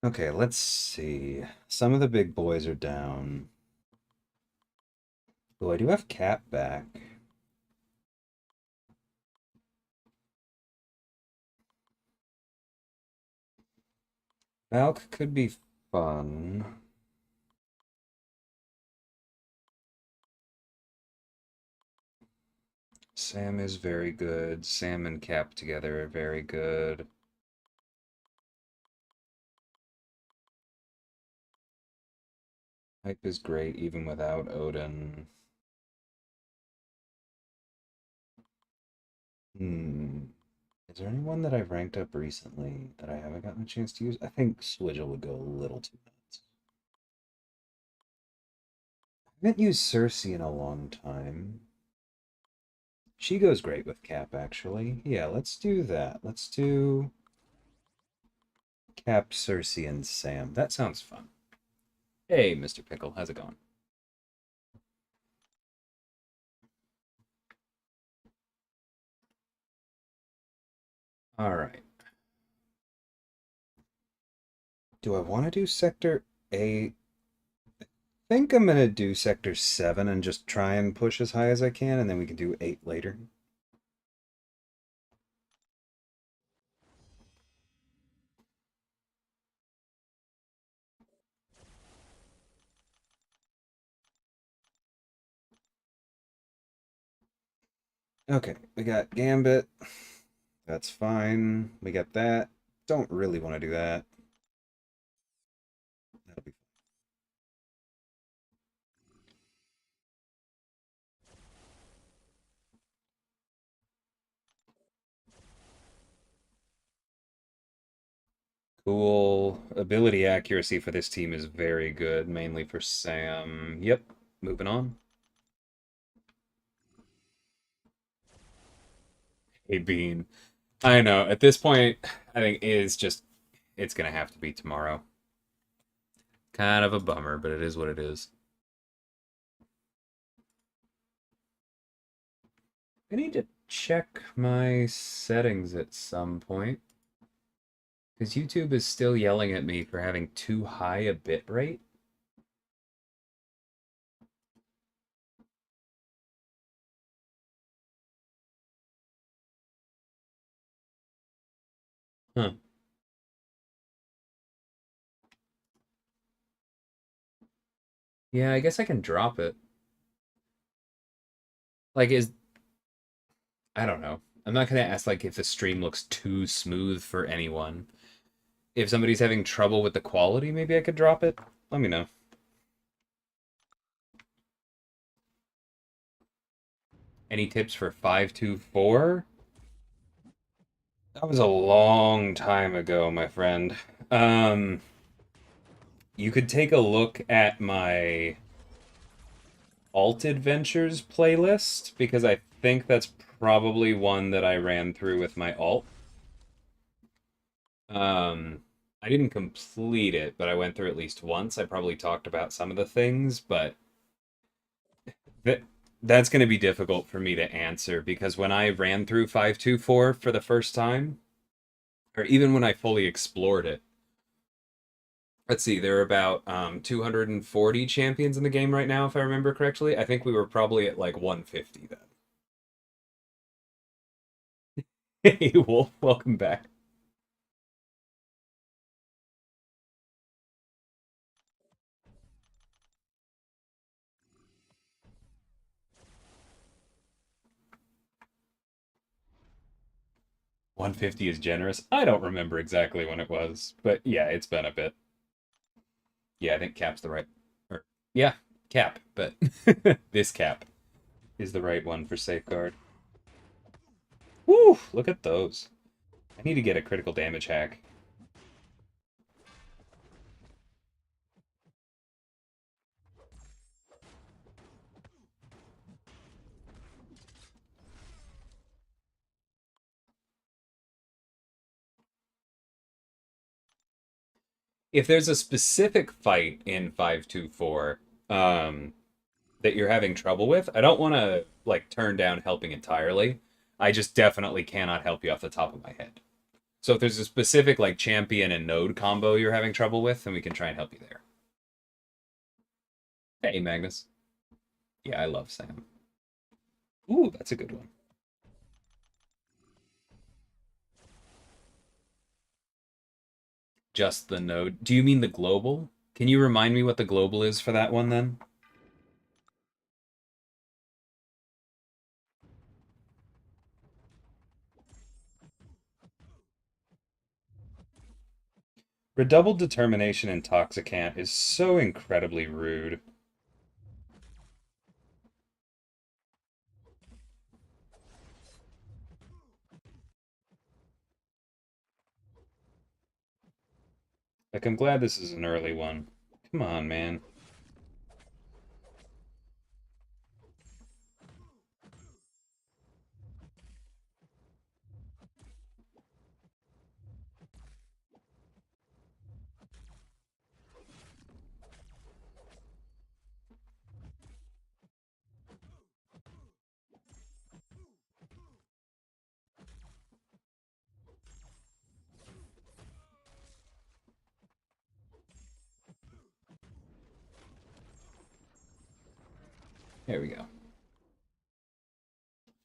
Okay, let's see. Some of the big boys are down. Oh, I do have Cap back. Valk could be fun. Sam is very good. Sam and Cap together are very good. Hype is great even without Odin. Hmm. Is there anyone that I've ranked up recently that I haven't gotten a chance to use? I think Swidgel would go a little too nuts. I haven't used Cersei in a long time. She goes great with Cap, actually. Yeah, let's do that. Let's do Cap, Cersei, and Sam. That sounds fun. Hey, Mr. Pickle, how's it going? All right. Do I want to do Sector 8? I think I'm going to do Sector 7 and just try and push as high as I can, and then we can do 8 later. Okay, we got Gambit. That's fine. We got that. Don't really want to do that. That'll be cool. Ability accuracy for this team is very good, mainly for Sam. Yep, moving on. Hey, Bean. I know. At this point, I think it is just it's gonna have to be tomorrow. Kind of a bummer, but it is what it is. I need to check my settings at some point. Because YouTube is still yelling at me for having too high a bit rate. Huh. Yeah, I guess I can drop it. Like, I don't know. I'm not gonna ask like if the stream looks too smooth for anyone. If somebody's having trouble with the quality, maybe I could drop it. Let me know. Any tips for 524? That was a long time ago, my friend. Um, you could take a look at my Alt Adventures playlist because I think that's probably one that I ran through with my alt. I didn't complete it, but I went through at least once. I probably talked about some of the things, but that that's going to be difficult for me to answer because when I ran through 524 for the first time, or even when I fully explored it, let's see, there are about 240 champions in the game right now, if I remember correctly. I think we were probably at like 150 then. Hey, Wolf, welcome back. 150 is generous. I don't remember exactly when it was, but yeah, it's been a bit. Yeah, I think Cap's the right. Or, yeah, Cap, but this Cap is the right one for safeguard. Woo! Look at those. I need to get a critical damage hack. If there's a specific fight in 524 that you're having trouble with, I don't want to like turn down helping entirely. I just definitely cannot help you off the top of my head. So if there's a specific like champion and node combo you're having trouble with, then we can try and help you there. Hey, Magnus. Yeah, I love Sam. Ooh, that's a good one. Just the node. Do you mean the global? Can you remind me what the global is for that one then? Redoubled determination intoxicant is so incredibly rude. Like, I'm glad this is an early one. Come on, man. Here we go.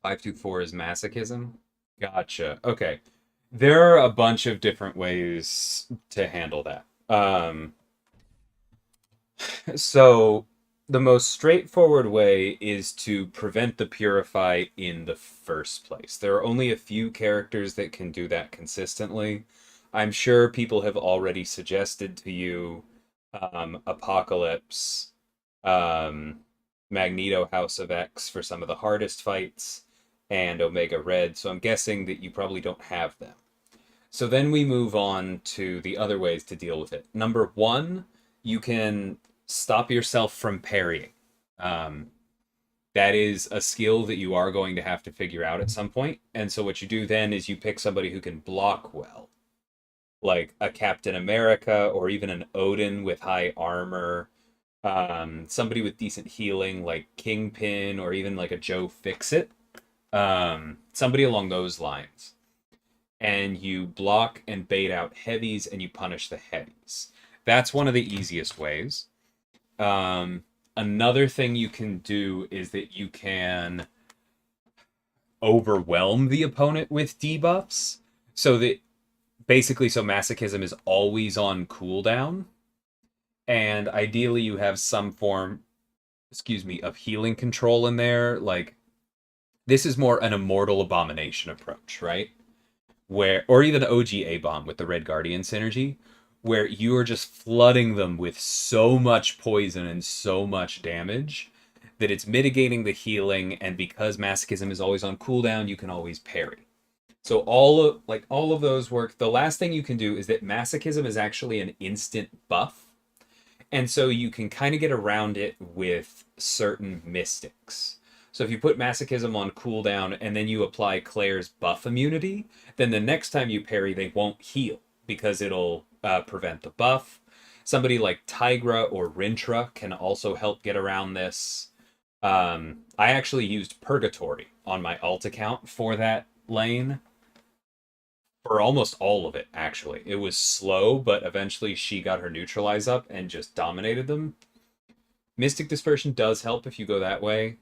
524 is masochism. Gotcha. Okay. There are a bunch of different ways to handle that. So the most straightforward way is to prevent the purify in the first place. There are only a few characters that can do that consistently. I'm sure people have already suggested to you Apocalypse, um, Magneto House of X for some of the hardest fights, and Omega Red, so I'm guessing that you probably don't have them. So then we move on to the other ways to deal with it. Number one, you can stop yourself from parrying. Um, that is a skill that you are going to have to figure out at some point. And so what you do then is you pick somebody who can block well, like a Captain America or even an Odin with high armor, somebody with decent healing like Kingpin or even like a Joe Fixit, somebody along those lines. And you block and bait out heavies and you punish the heavies. That's one of the easiest ways. Another thing you can do is that you can overwhelm the opponent with debuffs so that basically so masochism is always on cooldown, and ideally you have some form, excuse me, of healing control in there. Like, this is more an immortal abomination approach, right? Where, or even OG bomb with the Red Guardian synergy, where you are just flooding them with so much poison and so much damage that it's mitigating the healing, and because masochism is always on cooldown, you can always parry. So all of those work. The last thing you can do is that masochism is actually an instant buff, and so you can kind of get around it with certain mystics. So if you put masochism on cooldown and then you apply Claire's buff immunity, then the next time you parry, they won't heal because it'll prevent the buff. Somebody like Tigra or Rintra can also help get around this. I actually used Purgatory on my alt account for that lane, for almost all of it, actually. It was slow, but eventually she got her neutralize up and just dominated them. Mystic Dispersion does help if you go that way.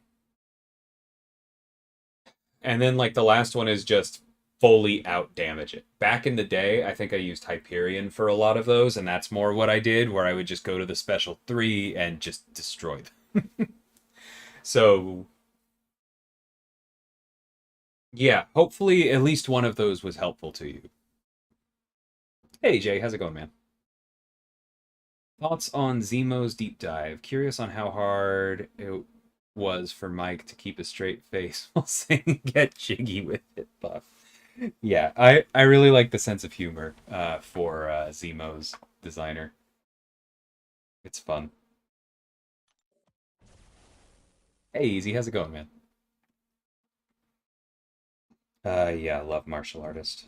And then, like, the last one is just fully out damage it. Back in the day, I think I used Hyperion for a lot of those, and that's more what I did, where I would just go to the special 3 and just destroy them. So, yeah, hopefully at least one of those was helpful to you. Hey, Jay, how's it going, man? Thoughts on Zemo's deep dive? Curious on how hard it was for Mike to keep a straight face while saying "get jiggy with it" buff. Yeah, I really like the sense of humor for Zemo's designer. It's fun. Hey, Easy, how's it going, man? Yeah, I love martial artist.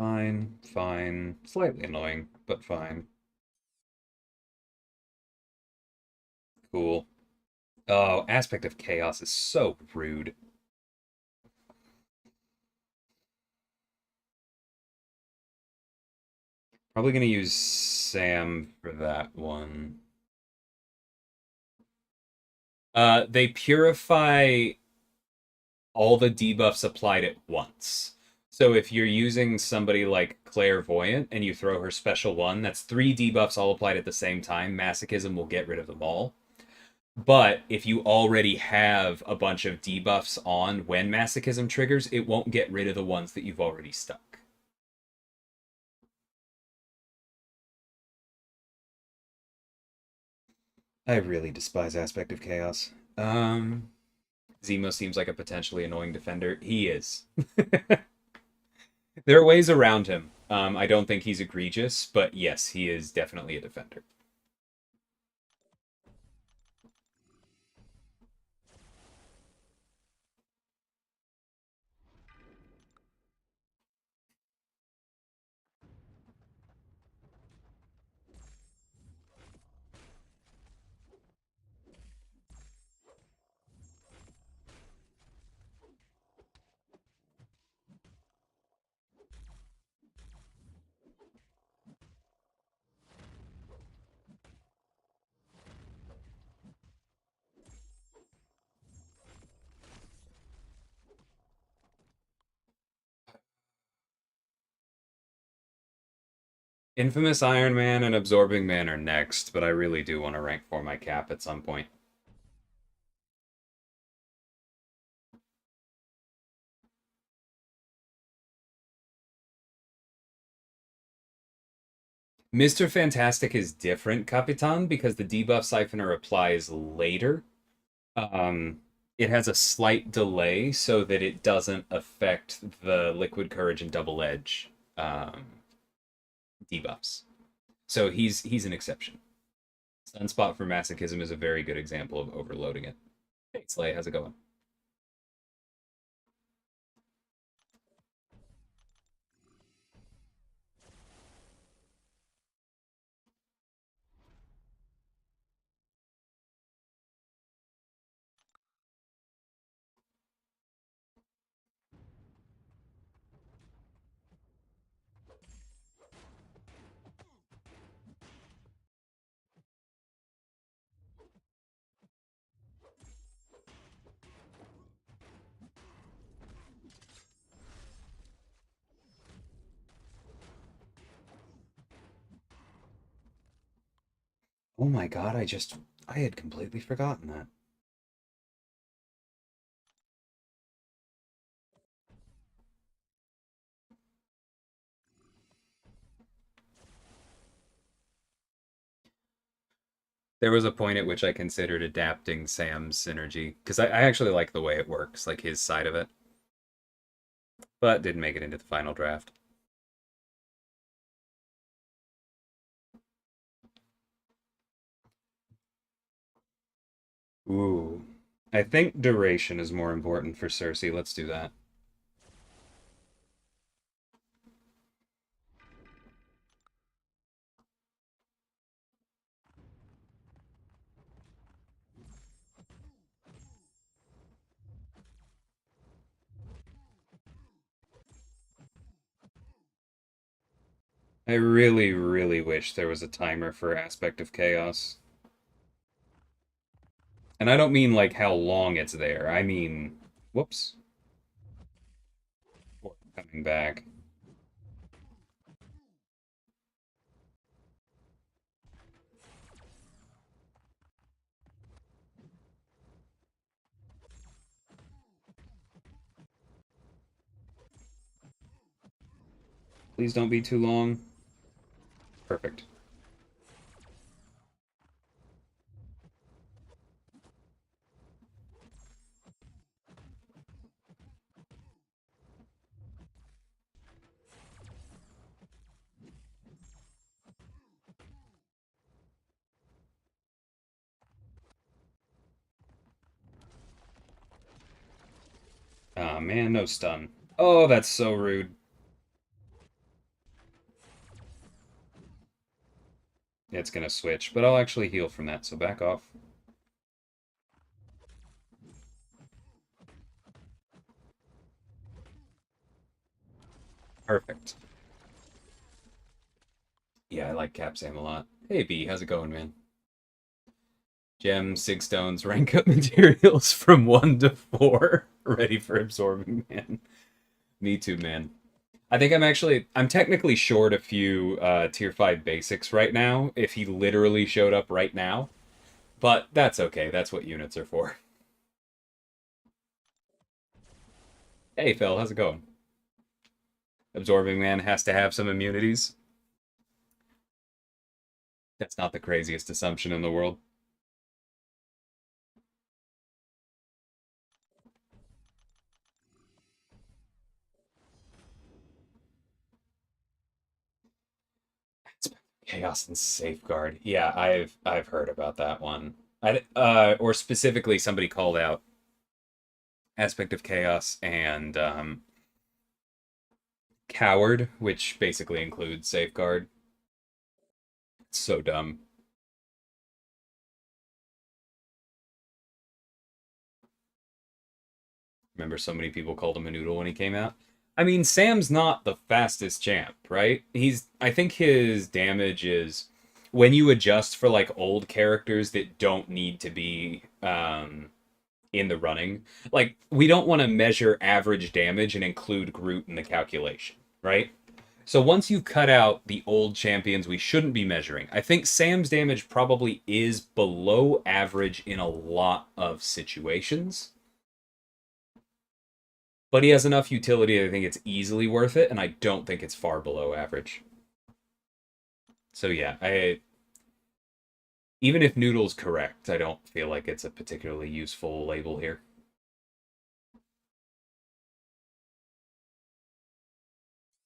Fine, fine. Slightly annoying, but fine. Cool. Oh, Aspect of Chaos is so rude. Probably gonna use Sam for that one. They purify all the debuffs applied at once. So if you're using somebody like Clairvoyant and you throw her special one, that's three debuffs all applied at the same time. Masochism will get rid of them all. But if you already have a bunch of debuffs on when Masochism triggers, it won't get rid of the ones that you've already stuck. I really despise Aspect of Chaos. Zemo seems like a potentially annoying defender. He is. There are ways around him. I don't think he's egregious, but yes, he is definitely a defender. Infamous Iron Man and Absorbing Man are next, but I really do want to rank for my cap at some point. Mr. Fantastic is different, Capitan, because the debuff siphoner applies later. It has a slight delay so that it doesn't affect the Liquid Courage and Double Edge debuffs. So he's an exception. Sunspot for Masochism is a very good example of overloading it. Hey, Slay, how's it going? Oh my god, I had completely forgotten that. There was a point at which I considered adapting Sam's synergy, because I actually like the way it works, like his side of it, but didn't make it into the final draft. Ooh. I think duration is more important for Cersei. Let's do that. I really, really wish there was a timer for Aspect of Chaos. And I don't mean like how long it's there. I mean, whoops. Coming back. Please don't be too long. Perfect. Ah, man, no stun. Oh, that's so rude. it's gonna switch, but I'll actually heal from that, so back off. Perfect. Yeah, I like Cap Sam a lot. Hey B, how's it going, man? Gems, sig stones, rank up materials from 1 to 4. Ready for absorbing, man. Me too, man. I think I'm technically short a few tier 5 basics right now, if he literally showed up right now. But that's okay, that's what units are for. Hey Phil, how's it going? Absorbing Man has to have some immunities. That's not the craziest assumption in the world. Chaos and Safeguard. Yeah, I've heard about that one. Or specifically somebody called out Aspect of Chaos and Coward, which basically includes Safeguard. It's so dumb. Remember so many people called him a noodle when he came out. I mean, Sam's not the fastest champ, right? I think his damage is when you adjust for like old characters that don't need to be in the running. Like, we don't want to measure average damage and include Groot in the calculation, right? So once you cut out the old champions we shouldn't be measuring, I think Sam's damage probably is below average in a lot of situations. But he has enough utility, I think it's easily worth it, and I don't think it's far below average. So yeah, even if Noodle's correct, I don't feel like it's a particularly useful label here.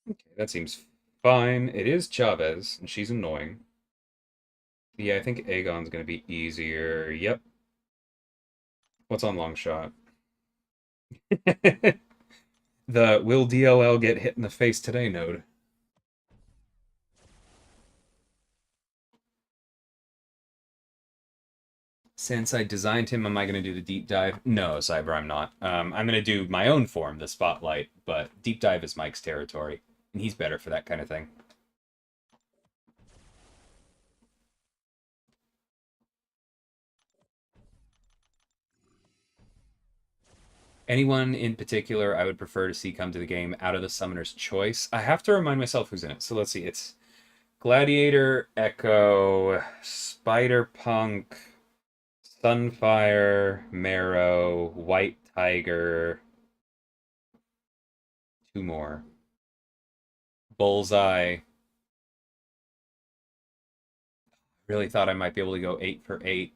Okay, that seems fine. It is Chavez, and she's annoying. Yeah, I think Aegon's gonna be easier. Yep. What's on long shot? The will DLL get hit in the face today node. Since I designed him, am I going to do the deep dive? No, Cyber, I'm not. I'm going to do my own form, the Spotlight, but deep dive is Mike's territory, and he's better for that kind of thing. Anyone in particular I would prefer to see come to the game out of the Summoner's Choice? I have to remind myself who's in it. So let's see. It's Gladiator, Echo, Spider-Punk, Sunfire, Marrow, White Tiger, two more. Bullseye. Really thought I might be able to go 8 for 8.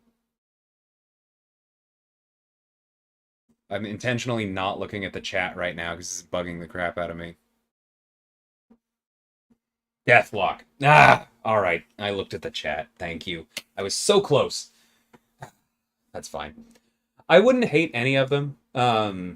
I'm intentionally not looking at the chat right now because it's bugging the crap out of me. Deathlock. Ah! Alright, I looked at the chat. Thank you. I was so close. That's fine. I wouldn't hate any of them. I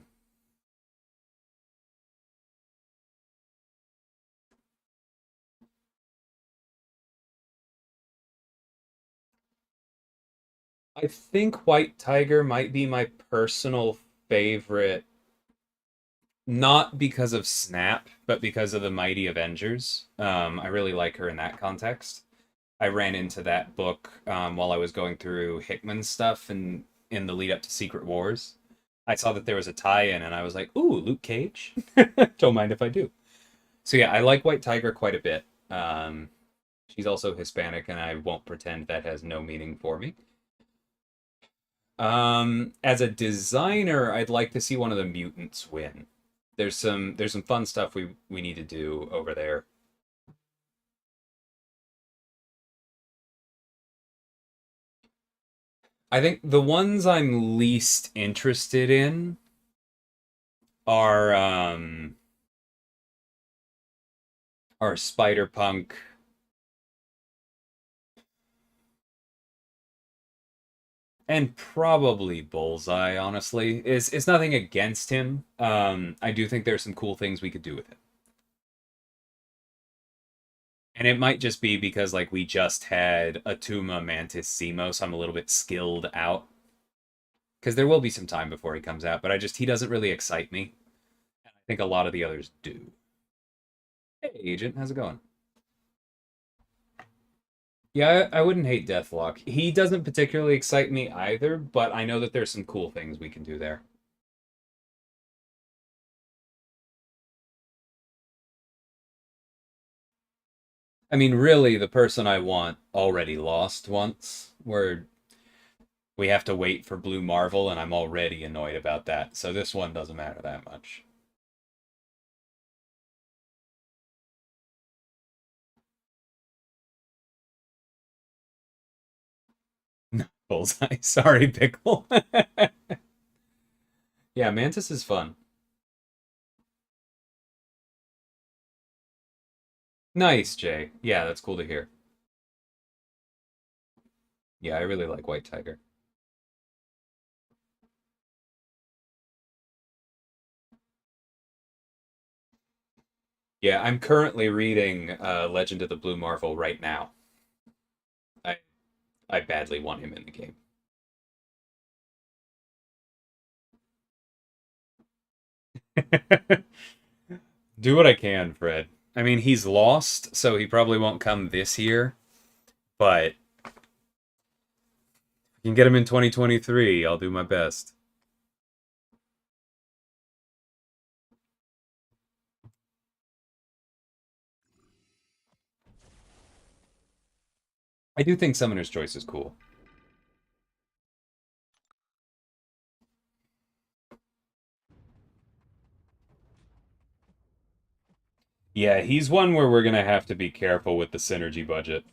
think White Tiger might be my personal favorite, not because of Snap, but because of the Mighty Avengers. I really like her in that context. I ran into that book while I was going through Hickman's stuff and in the lead up to Secret Wars. I saw that there was a tie-in, and I was like, "Ooh, Luke Cage." Don't mind if I do. So yeah, I like White Tiger quite a bit. She's also Hispanic, and I won't pretend that has no meaning for me. As a designer, I'd like to see one of the mutants win. There's some fun stuff we need to do over there. I think the ones I'm least interested in are Spider-Punk. And probably Bullseye, honestly. It's nothing against him. I do think there's some cool things we could do with it. And it might just be because like we just had Atuma Mantis Simo, so I'm a little bit skilled out. Because there will be some time before he comes out, but he doesn't really excite me. I think a lot of the others do. Hey, Agent, how's it going? Yeah, I wouldn't hate Deathlock. He doesn't particularly excite me either, but I know that there's some cool things we can do there. I mean, really, the person I want already lost once, where we have to wait for Blue Marvel, and I'm already annoyed about that. So this one doesn't matter that much. Bullseye. Sorry, Pickle. Yeah, Mantis is fun. Nice, Jay. Yeah, that's cool to hear. Yeah, I really like White Tiger. Yeah, I'm currently reading Legend of the Blue Marvel right now. I I badly want him in the game. Do what I can, Fred. I mean, he's lost, so he probably won't come this year, but you can get him in 2023. I'll do my best. I do think Summoner's Choice is cool. Yeah, he's one where we're gonna have to be careful with the synergy budget.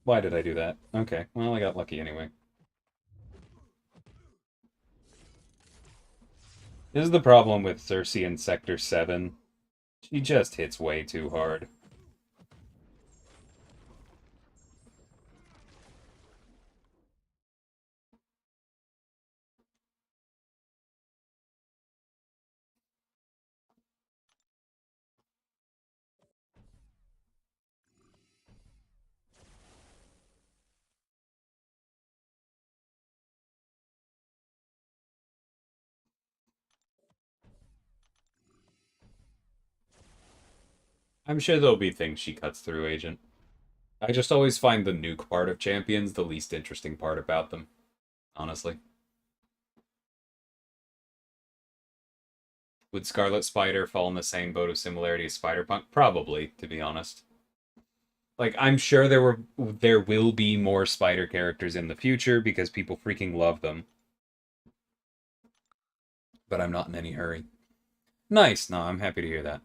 Why did I do that? Okay, well, I got lucky anyway. This is the problem with Cersei in Sector 7. She just hits way too hard. I'm sure there'll be things she cuts through, Agent. I just always find the nuke part of champions the least interesting part about them, honestly. Would Scarlet Spider fall in the same boat of similarity as Spider-Punk? Probably, to be honest. Like, I'm sure there will be more Spider characters in the future because people freaking love them, but I'm not in any hurry. Nice, no, I'm happy to hear that.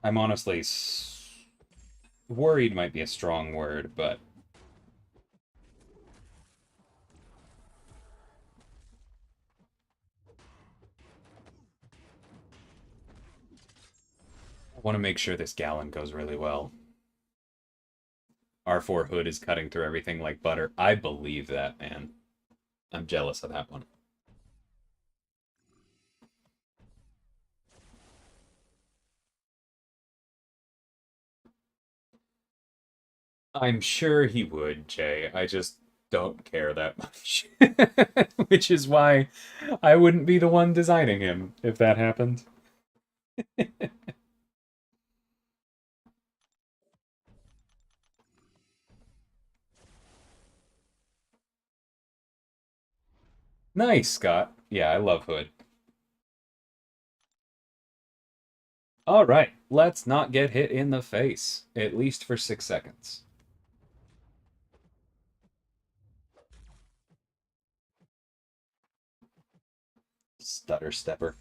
I'm honestly worried might be a strong word, but I want to make sure this gallon goes really well. R4 Hood is cutting through everything like butter. I believe that, man. I'm jealous of that one. I'm sure he would, Jay. I just don't care that much. Which is why I wouldn't be the one designing him if that happened. Nice, Scott. Yeah, I love Hood. All right, let's not get hit in the face, at least for 6 seconds. Stutter stepper.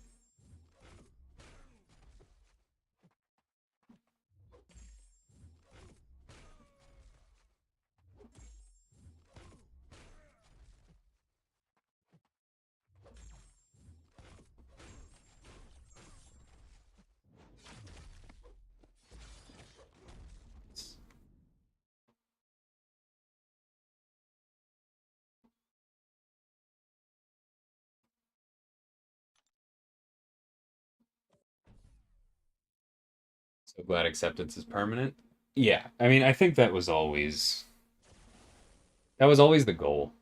So glad acceptance is permanent. Yeah, I mean, I think that was always the goal.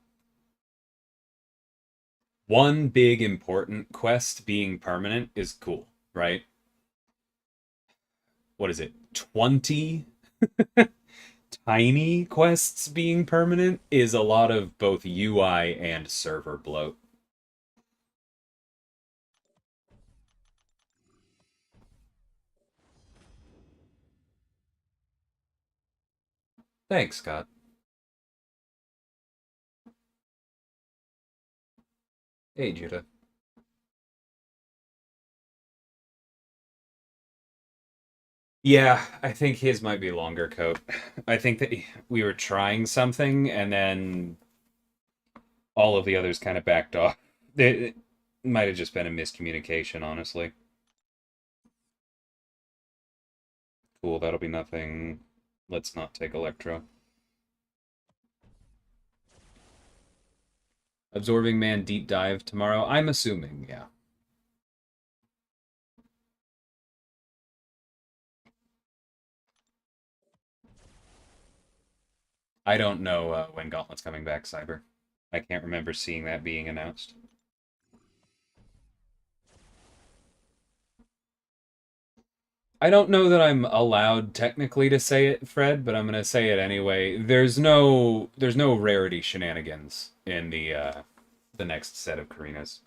One big important quest being permanent is cool, right? What is it? 20 tiny quests being permanent is a lot of both UI and server bloat. Thanks, Scott. Hey, Judah. Yeah, I think his might be longer coat. I think that we were trying something and then all of the others kind of backed off. It might have just been a miscommunication, honestly. Cool, that'll be nothing. Let's not take Electro. Absorbing Man deep dive tomorrow? I'm assuming, yeah. I don't know when Gauntlet's coming back, Cyber. I can't remember seeing that being announced. I don't know that I'm allowed technically to say it, Fred, but I'm gonna say it anyway. There's no rarity shenanigans in the next set of Karinas.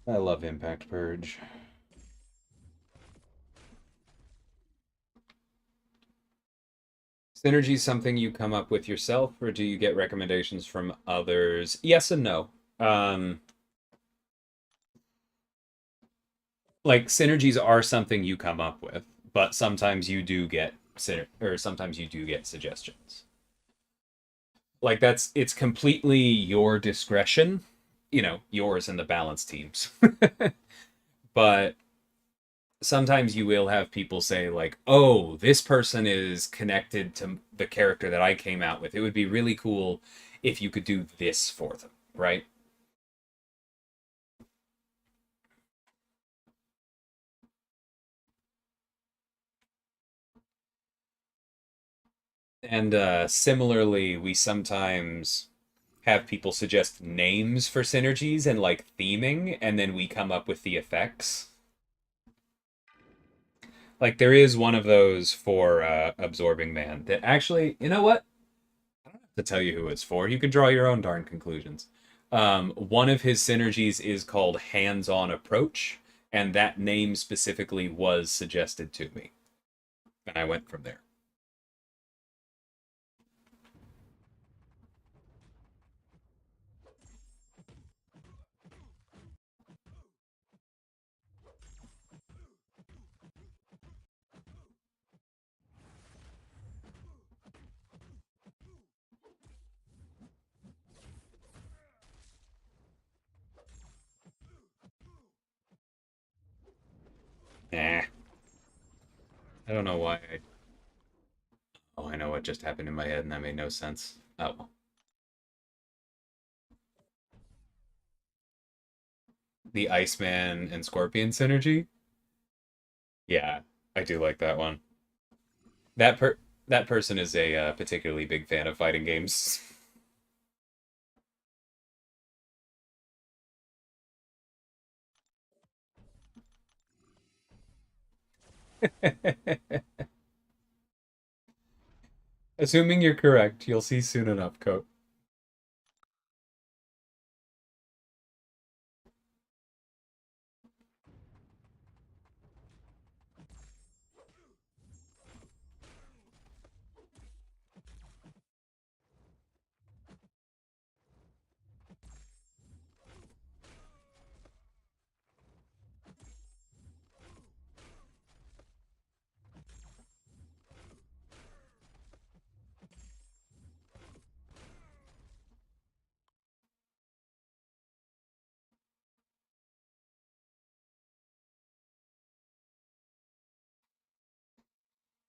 I love Impact Purge. Synergy is something you come up with yourself, or do you get recommendations from others? Yes and no. Um, like synergies are something you come up with, but sometimes you do get or sometimes you do get suggestions. Like it's completely your discretion, yours and the balance teams. But sometimes you will have people say like, "Oh, this person is connected to the character that I came out with. It would be really cool if you could do this for them," right? And similarly, we sometimes have people suggest names for synergies and like theming, and then we come up with the effects. Like there is one of those for Absorbing Man that actually, you know what? I don't have to tell you who it's for. You can draw your own darn conclusions. One of his synergies is called Hands On Approach, and that name specifically was suggested to me. And I went from there. Nah, I don't know why. Oh, I know what just happened in my head, and that made no sense. Oh, well. The Iceman and Scorpion synergy. Yeah, I do like that one. That per that person is a particularly big fan of fighting games. Assuming you're correct, you'll see soon enough, Coat.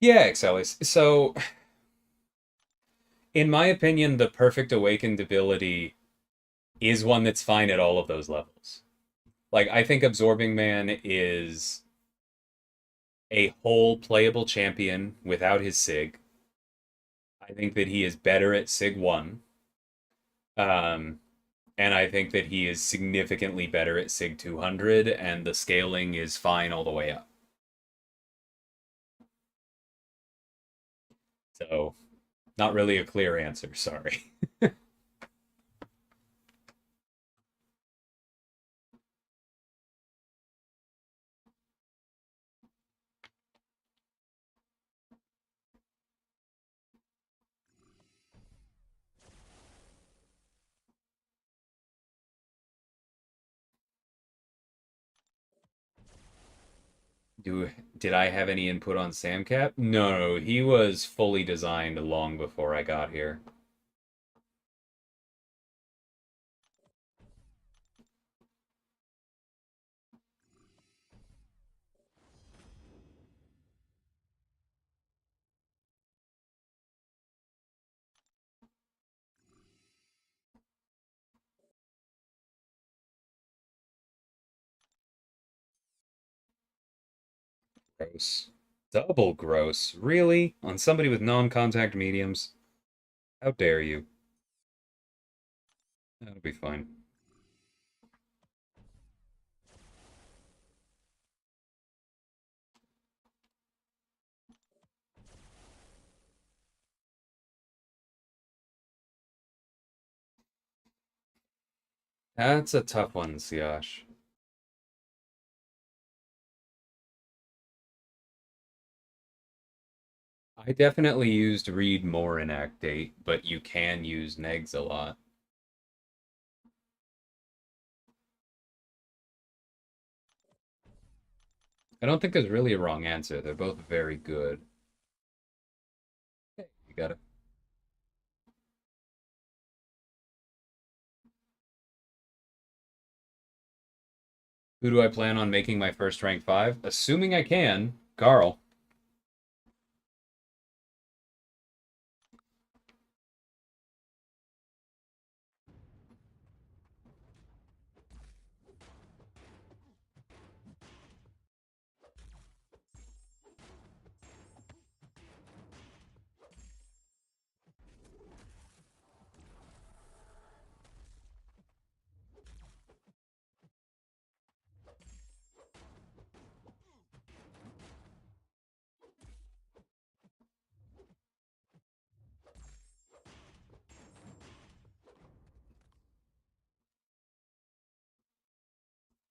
Yeah, Excelis. So, in my opinion, the perfect awakened ability is one that's fine at all of those levels. Like, I think Absorbing Man is a whole playable champion without his Sig. I think that he is better at Sig 1. Um, and I think that he is significantly better at Sig 200, and the scaling is fine all the way up. So, not really a clear answer, sorry. Do did I have any input on Samcap? No, he was fully designed long before I got here. Gross. Double gross. Really? On somebody with non-contact mediums? How dare you? That'll be fine. That's a tough one, Siash. I definitely used read more in Act 8, but you can use negs a lot. I don't think there's really a wrong answer. They're both very good. Hey, you got it. Who do I plan on making my first rank 5? Assuming I can, Carl.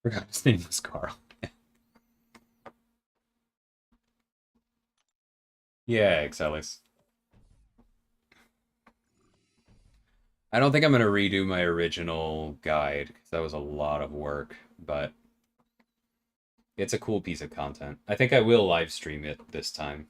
Forgot his name was Carl. Yeah, Excelis. I don't think I'm going to redo my original guide because that was a lot of work, but it's a cool piece of content. I think I will live stream it this time.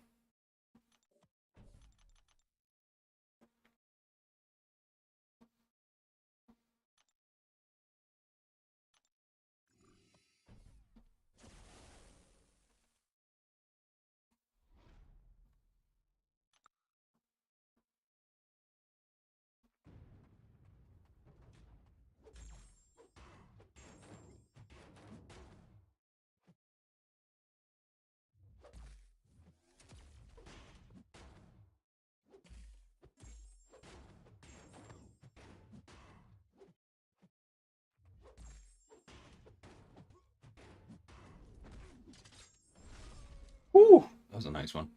Whew, that was a nice one.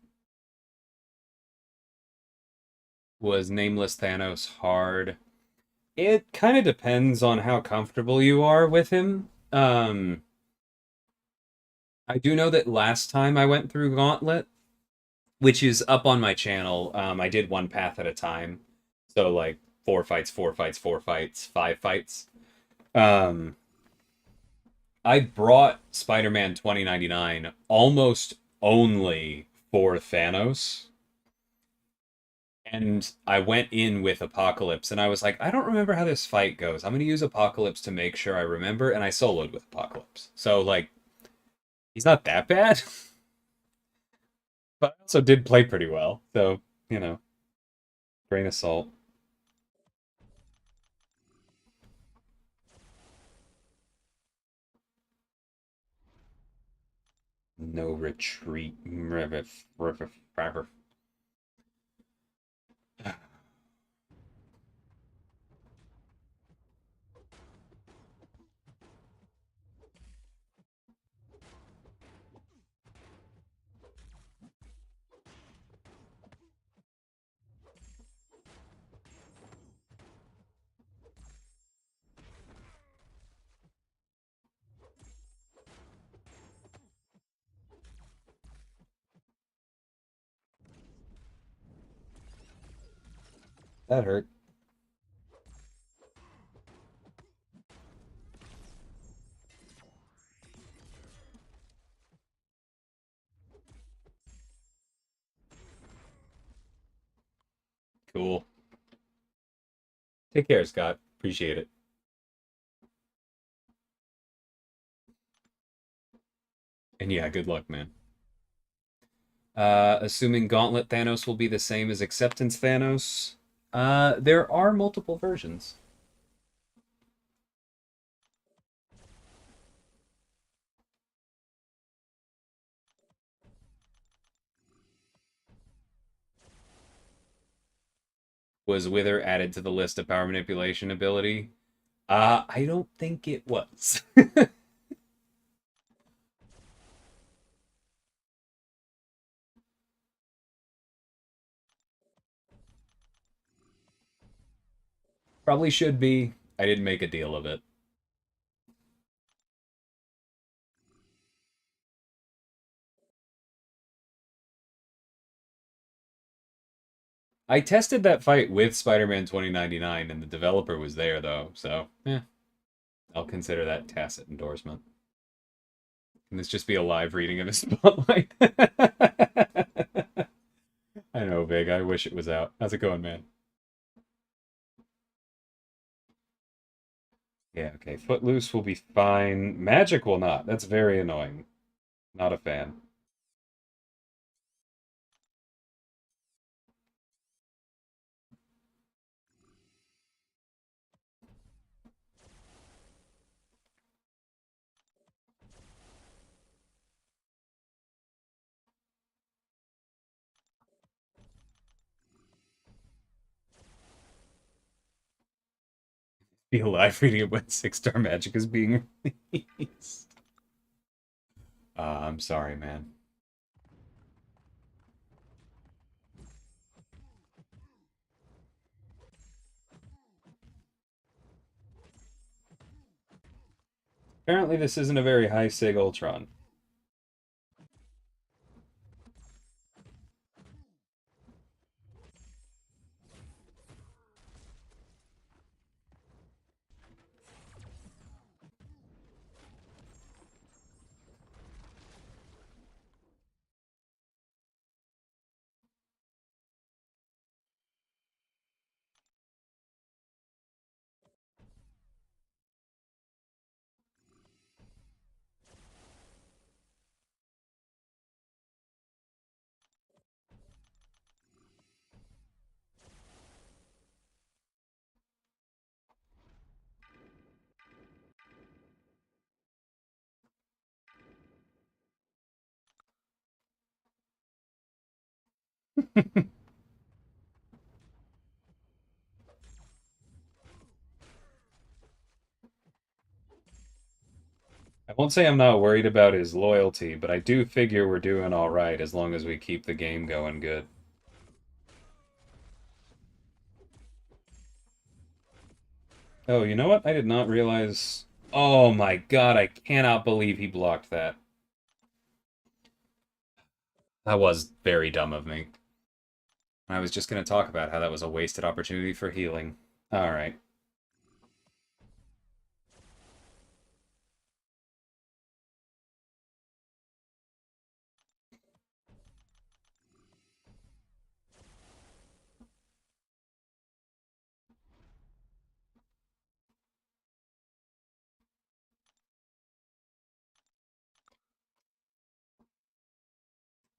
Was Nameless Thanos hard? It kind of depends on how comfortable you are with him. I do know that last time I went through Gauntlet, which is up on my channel, I did one path at a time. So like 4 fights, 4 fights, 4 fights, 5 fights. Um, I brought Spider-Man 2099 almost only for Thanos. And I went in with Apocalypse, and I was like, I don't remember how this fight goes. I'm going to use Apocalypse to make sure I remember, and I soloed with Apocalypse. So, like, he's not that bad. But I also did play pretty well, so, you know, grain of salt. No retreat. That hurt. Cool. Take care, Scott. Appreciate it. And yeah, good luck, man. Assuming Gauntlet Thanos will be the same as Acceptance Thanos, there are multiple versions. Was Wither added to the list of power manipulation ability? I don't think it was. Probably should be. I didn't make a deal of it. I tested that fight with Spider-Man 2099, and the developer was there, though, so, yeah. I'll consider that tacit endorsement. Can this just be a live reading of a spotlight? I know, Vig. I wish it was out. How's it going, man? Yeah, okay. Footloose will be fine. Magic will not. That's very annoying. Not a fan. Be a live reading of when 6-star magic is being released. I'm sorry, man. Apparently, this isn't a very high sig Ultron. I won't say I'm not worried about his loyalty, but I do figure we're doing all right as long as we keep the game going good. Oh, you know what? I did not realize. Oh my god, I cannot believe he blocked that. That was very dumb of me. I was just going to talk about how that was a wasted opportunity for healing. Alright.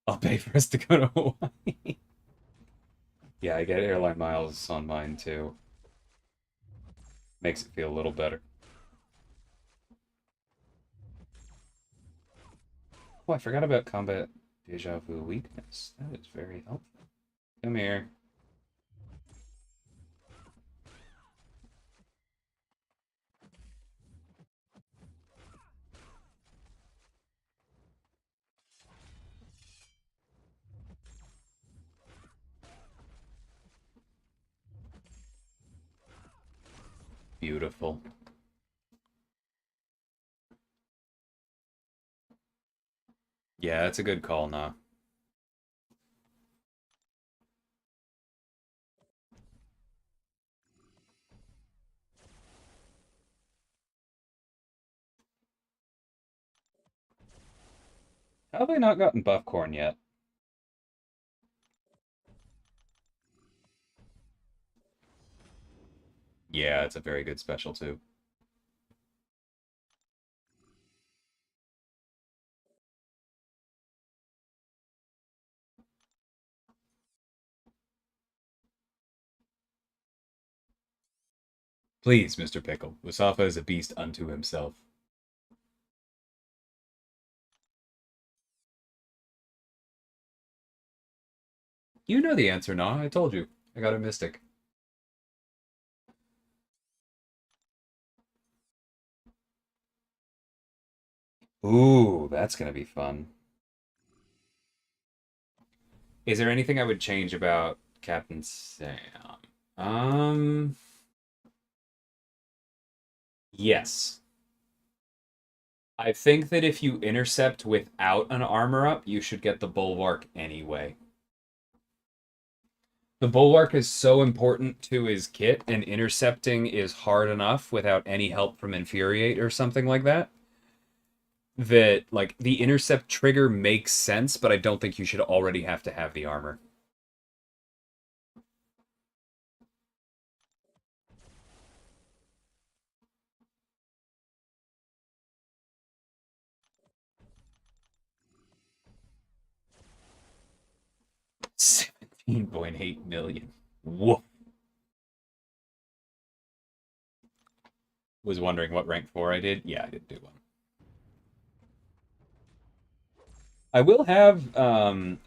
I'll pay for us to go to Hawaii. Yeah, I get airline miles on mine too. Makes it feel a little better. Oh, I forgot about combat deja vu weakness. That is very helpful. Come here. Beautiful. Yeah, that's a good call, nah. How have they not gotten buff corn yet? Yeah, it's a very good special too. Please, Mr. Pickle. Wasafa is a beast unto himself. You know the answer, nah. I told you. I got a mystic. Ooh, that's gonna be fun. Is there anything I would change about Captain Sam? Um, yes. I think that if you intercept without an armor up, you should get the bulwark anyway. The bulwark is so important to his kit, and intercepting is hard enough without any help from Infuriate or something like that. That, like, the intercept trigger makes sense, but I don't think you should already have to have the armor. $17.8 million. Whoa. Was wondering what rank 4 I did. Yeah, I didn't do one. I will have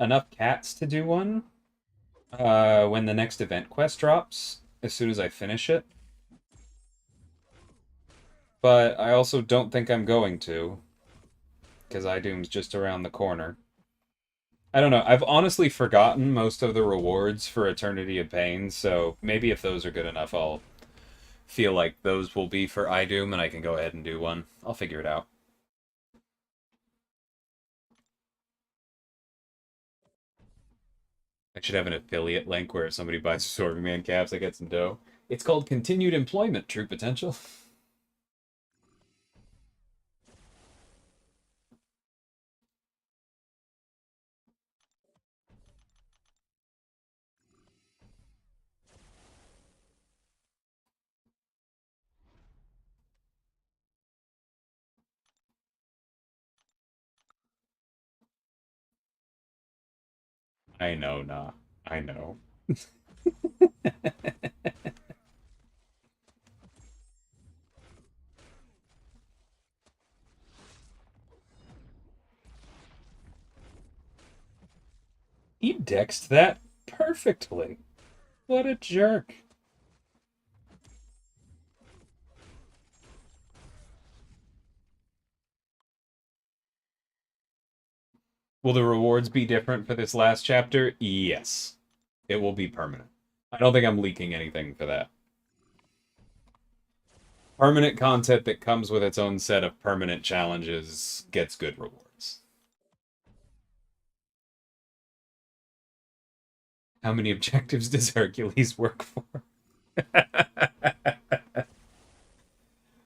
enough cats to do one when the next event quest drops, as soon as I finish it. But I also don't think I'm going to, because iDoom's just around the corner. I don't know. I've honestly forgotten most of the rewards for Eternity of Pain, so maybe if those are good enough, I'll feel like those will be for iDoom and I can go ahead and do one. I'll figure it out. I should have an affiliate link where if somebody buys Absorbing Man caps, I get some dough. It's called Continued Employment, True Potential. I know, nah. I know. He dexed that perfectly. What a jerk. Will the rewards be different for this last chapter? Yes. It will be permanent. I don't think I'm leaking anything for that. Permanent content that comes with its own set of permanent challenges gets good rewards. How many objectives does Hercules work for?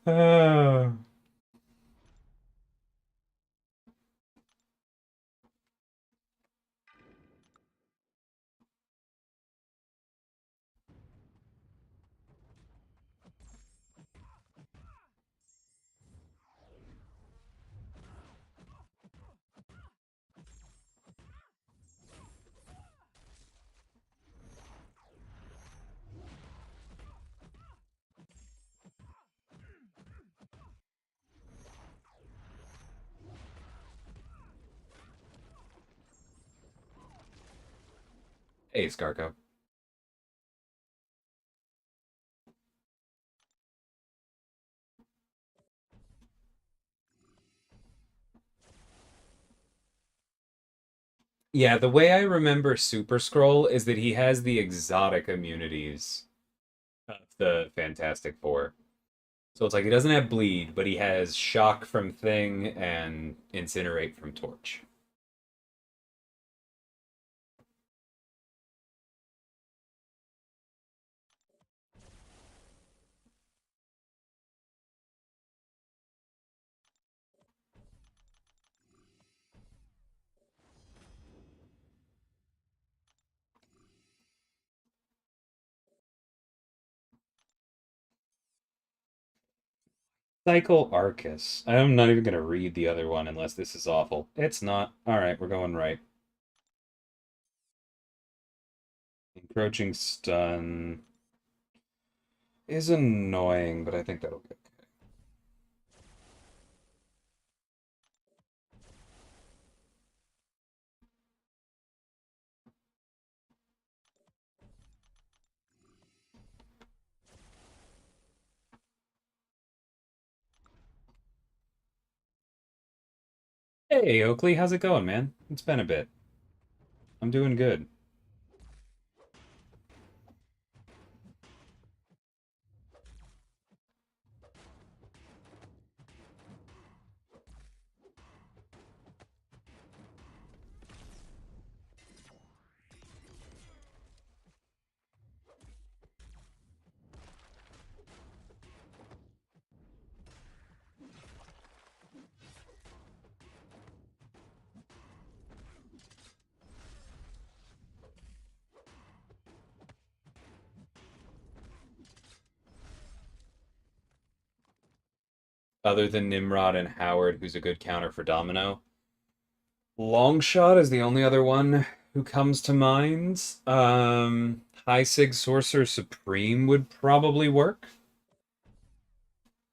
uh, Hey, Scarco. Yeah, the way I remember Super Scroll is that he has the exotic immunities of the Fantastic Four. So it's like he doesn't have bleed, but he has shock from Thing and incinerate from Torch. Cycle Arcus. I'm not even gonna read the other one unless this is awful. It's not. Alright, we're going right. Encroaching Stun is annoying, but I think that'll be okay. Hey, Oakley, how's it going, man? It's been a bit. I'm doing good. Other than Nimrod and Howard, who's a good counter for Domino, Longshot is the only other one who comes to mind. High Sig Sorcerer Supreme would probably work.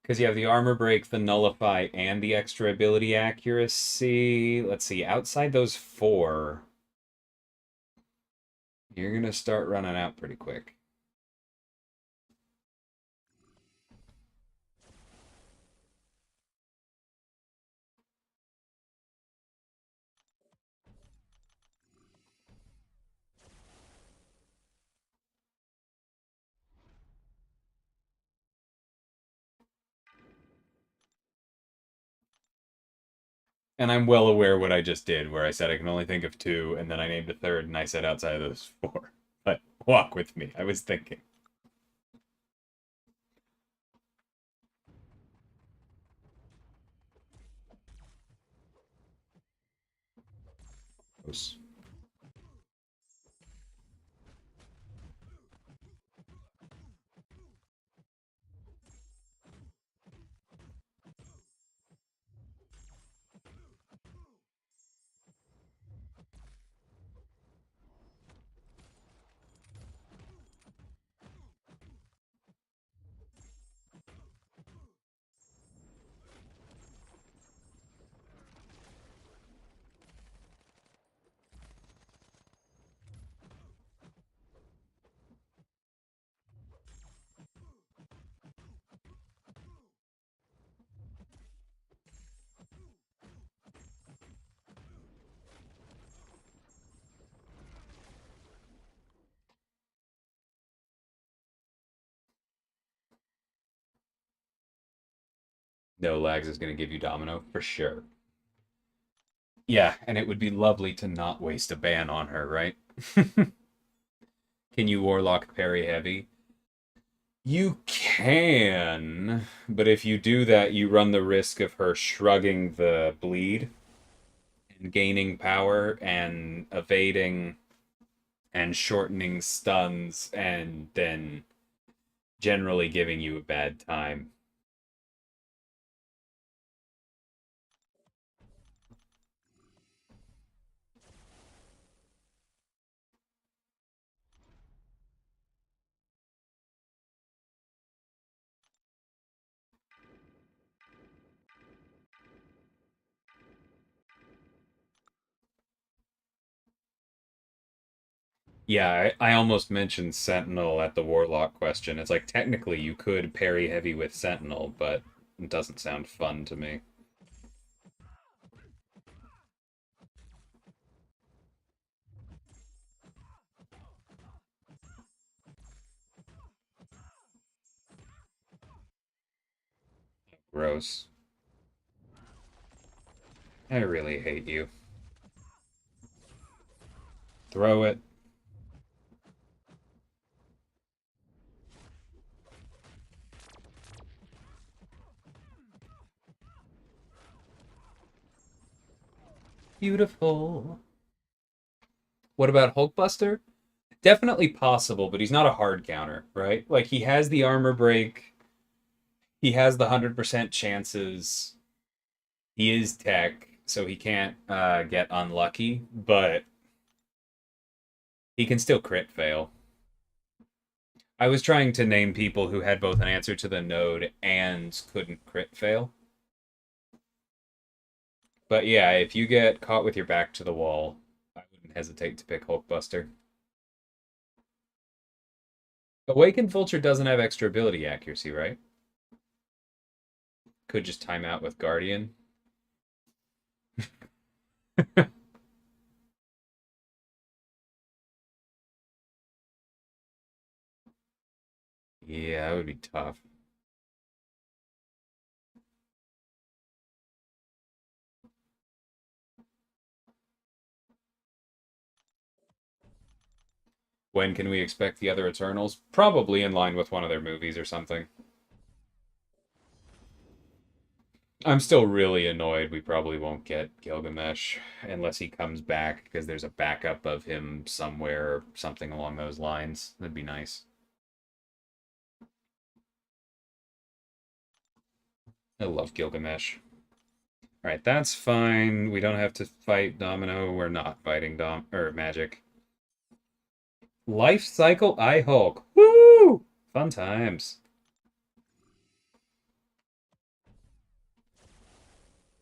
Because you have the armor break, the nullify, and the extra ability accuracy. Let's see, outside those four, you're going to start running out pretty quick. And I'm well aware what I just did, where I said I can only think of two, and then I named a third, and I said outside of those four. But walk with me. I was thinking. No lags is going to give you Domino for sure. Yeah, and it would be lovely to not waste a ban on her, right? Can you Warlock parry heavy? You can, but if you do that, you run the risk of her shrugging the bleed and gaining power and evading and shortening stuns and then generally giving you a bad time. Yeah, I almost mentioned Sentinel at the Warlock question. It's like technically you could parry heavy with Sentinel, but it doesn't sound fun to me. Gross. I really hate you. Throw it. Beautiful. What about Hulkbuster? Definitely possible, but he's not a hard counter, right? Like he has the armor break, he has the 100% chances. He is tech, so he can't get unlucky, but he can still crit fail. I was trying to name people who had both an answer to the node and couldn't crit fail. But yeah, if you get caught with your back to the wall, I wouldn't hesitate to pick Hulkbuster. Awakened Vulture doesn't have extra ability accuracy, right? Could just time out with Guardian. Yeah, that would be tough. When can we expect the other Eternals? Probably in line with one of their movies or something. I'm still really annoyed we probably won't get Gilgamesh unless he comes back because there's a backup of him somewhere, something along those lines. That'd be nice. I love Gilgamesh. All right, that's fine. We don't have to fight Domino. We're not fighting Magic. Life Cycle I Hulk. Woo! Fun times.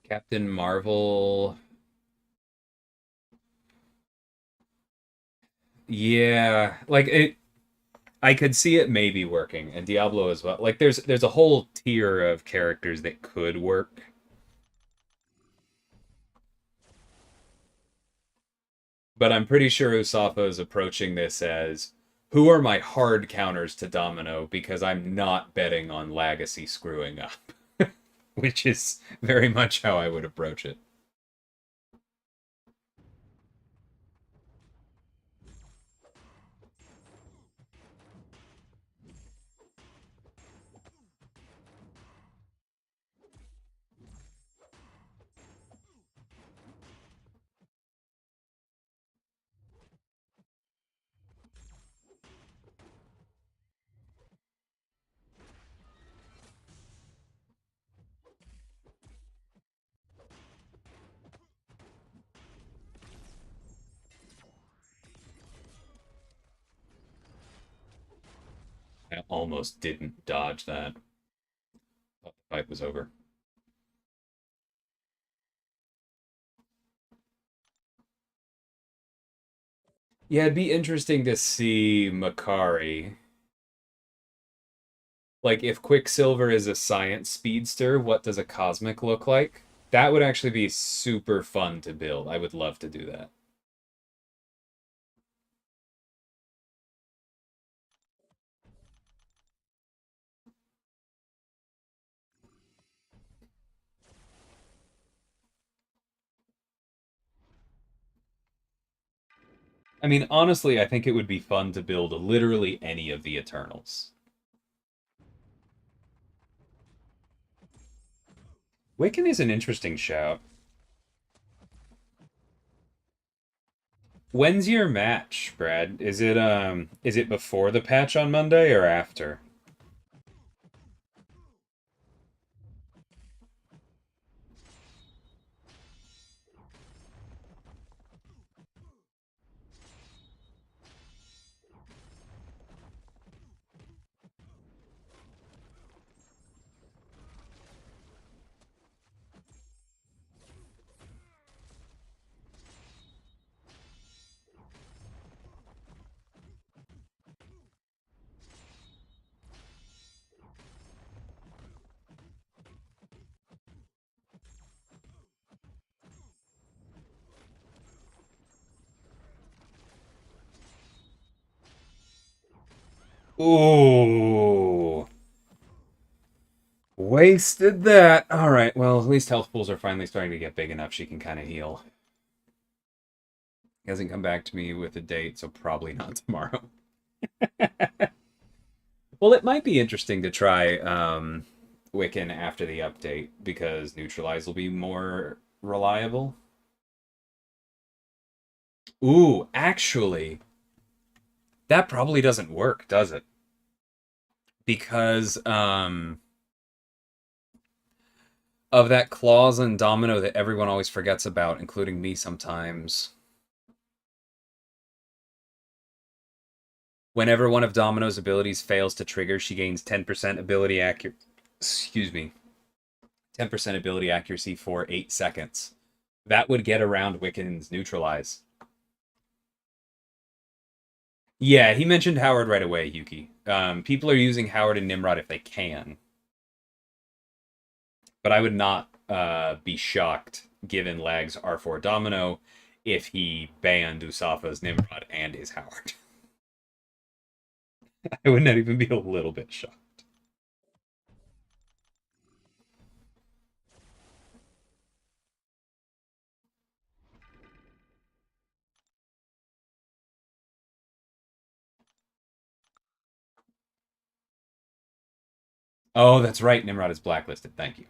Captain Marvel. Yeah, like it I could see it maybe working, and Diablo as well. Like there's a whole tier of characters that could work. But I'm pretty sure Usapo is approaching this as who are my hard counters to Domino because I'm not betting on Legacy screwing up, which is very much how I would approach it. I almost didn't dodge that. Thought the fight was over. Yeah, it'd be interesting to see Makari. Like, if Quicksilver is a science speedster, what does a cosmic look like? That would actually be super fun to build. I would love to do that. I mean, honestly, I think it would be fun to build literally any of the Eternals. Wiccan is an interesting shout. When's your match, Brad? Is it before the patch on Monday or after? Ooh. Wasted that. Alright, well, at least health pools are finally starting to get big enough she can kind of heal. He hasn't come back to me with a date, so probably not tomorrow. Well, it might be interesting to try Wiccan after the update, because Neutralize will be more reliable. Ooh, actually, that probably doesn't work, does it? Because of that clause in Domino that everyone always forgets about, including me sometimes. Whenever one of Domino's abilities fails to trigger, she gains 10% ability accuracy. Excuse me. 10% ability accuracy for 8 seconds. That would get around Wiccan's Neutralize. Yeah, he mentioned Howard right away, Yuki. People are using Howard and Nimrod if they can. But I would not be shocked, given Lag's R4 Domino, if he banned Usafa's Nimrod and his Howard. I would not even be a little bit shocked. Oh, that's right. Nimrod is blacklisted. Thank you.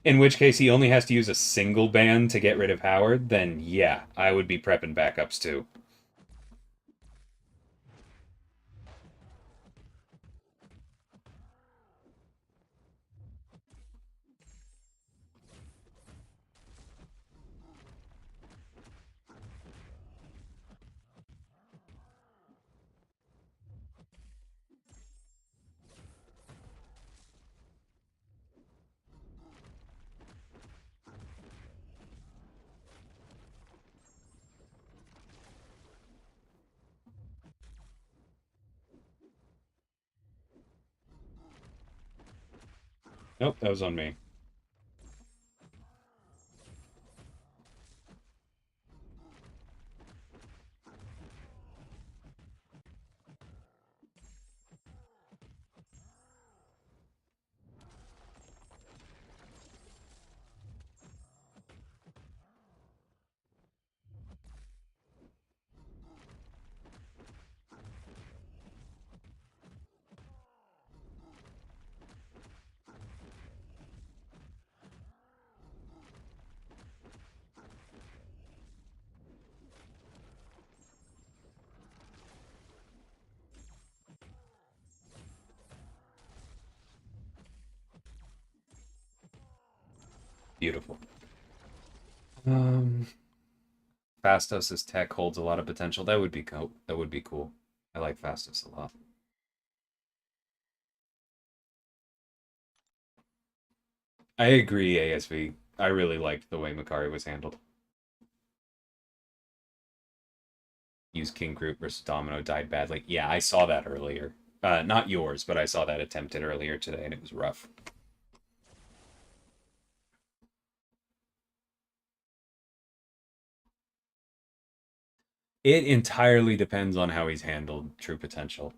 In which case, he only has to use a single ban to get rid of Howard. Then, yeah, I would be prepping backups too. Nope, that was on me. Beautiful. Fastos' tech holds a lot of potential. That would be cool. That would be cool. I like Fastos a lot. I agree, ASV. I really liked the way Makari was handled. Use King Group versus Domino, died badly. Yeah, I saw that earlier. Not yours, but I saw that attempted earlier today, and it was rough. It entirely depends on how he's handled True Potential.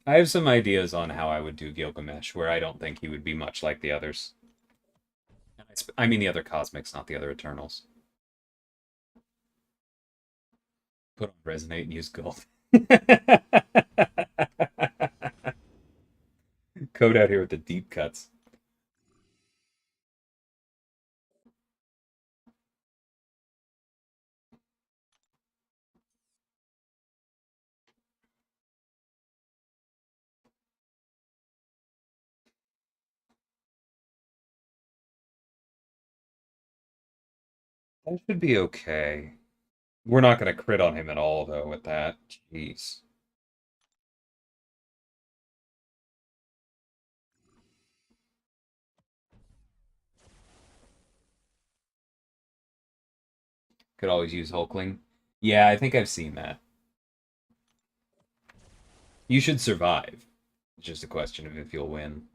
I have some ideas on how I would do Gilgamesh, where I don't think he would be much like the others. I mean the other Cosmics, not the other Eternals. Put on Resonate and use Gold. Code out here with the deep cuts. That should be okay. We're not going to crit on him at all, though, with that. Jeez. Could always use Hulkling. Yeah, I think I've seen that. You should survive. It's just a question of if you'll win.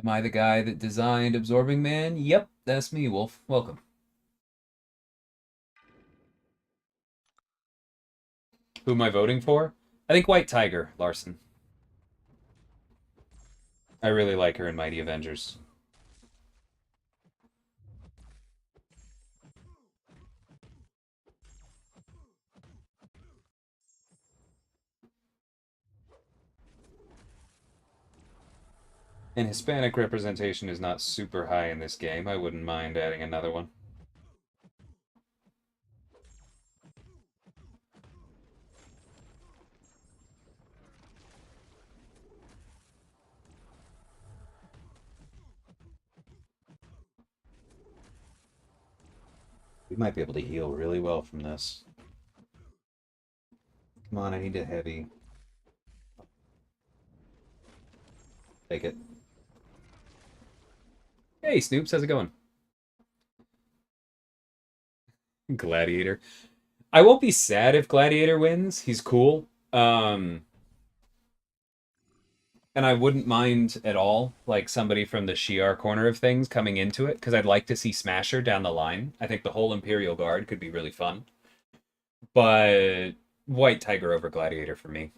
Am I the guy that designed Absorbing Man? Yep, that's me, Wolf. Welcome. Who am I voting for? I think White Tiger, Larson. I really like her in Mighty Avengers. And Hispanic representation is not super high in this game. I wouldn't mind adding another one. We might be able to heal really well from this. Come on, I need a heavy. Take it. Hey, Snoops, how's it going? Gladiator. I won't be sad if Gladiator wins. He's cool. And I wouldn't mind at all, like, somebody from the Shi'ar corner of things coming into it, because I'd like to see Smasher down the line. I think the whole Imperial Guard could be really fun. But White Tiger over Gladiator for me.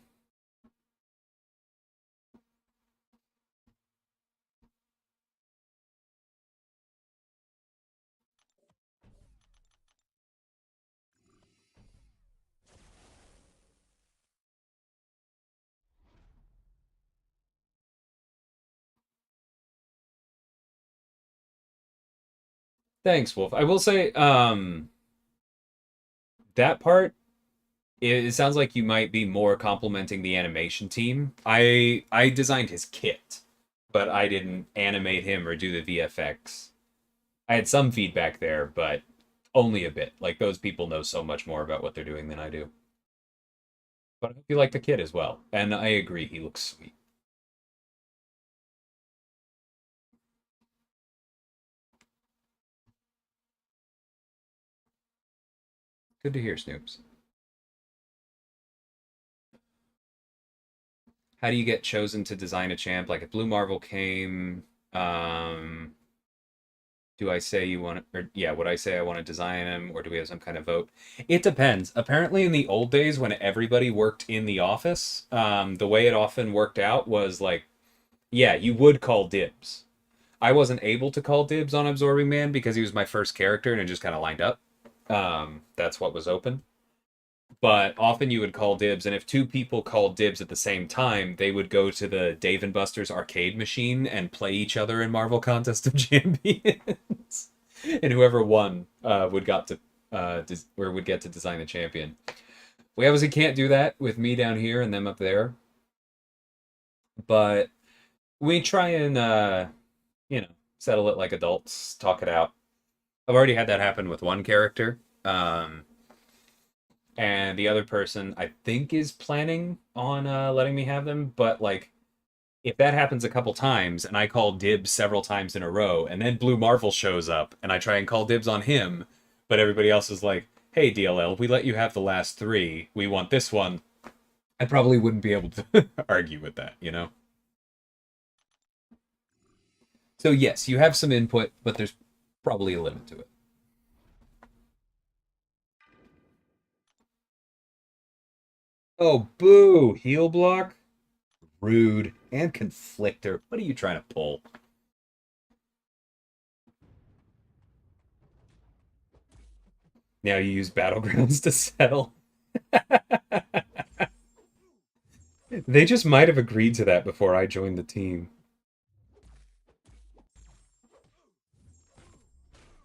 Thanks, Wolf. I will say, that part, it sounds like you might be more complimenting the animation team. I designed his kit, but I didn't animate him or do the VFX. I had some feedback there, but only a bit. Like, those people know so much more about what they're doing than I do. But I hope you like the kid as well. And I agree, he looks sweet. Good to hear, Snoops. How do you get chosen to design a champ? Like if Blue Marvel came, do I say you want to, or yeah, would I say I want to design him, or do we have some kind of vote? It depends. Apparently, in the old days when everybody worked in the office, the way it often worked out was like, yeah, you would call dibs. I wasn't able to call dibs on Absorbing Man because he was my first character and it just kind of lined up. That's what was open. But often you would call dibs, and if two people called dibs at the same time, they would go to the Dave and Buster's arcade machine and play each other in Marvel Contest of Champions, and whoever won would got to or would get to design the champion. We obviously can't do that with me down here and them up there, but we try and settle it like adults, talk it out. I've already had that happen with one character. And the other person I think is planning on letting me have them, but like if that happens a couple times and I call dibs several times in a row and then Blue Marvel shows up and I try and call dibs on him, but everybody else is like, hey DLL, we let you have the last three, we want this one, I probably wouldn't be able to argue with that, you know? So yes, you have some input, but there's probably a limit to it. Oh, boo! Heal block? Rude. And conflictor. What are you trying to pull? Now you use battlegrounds to settle. They just might have agreed to that before I joined the team.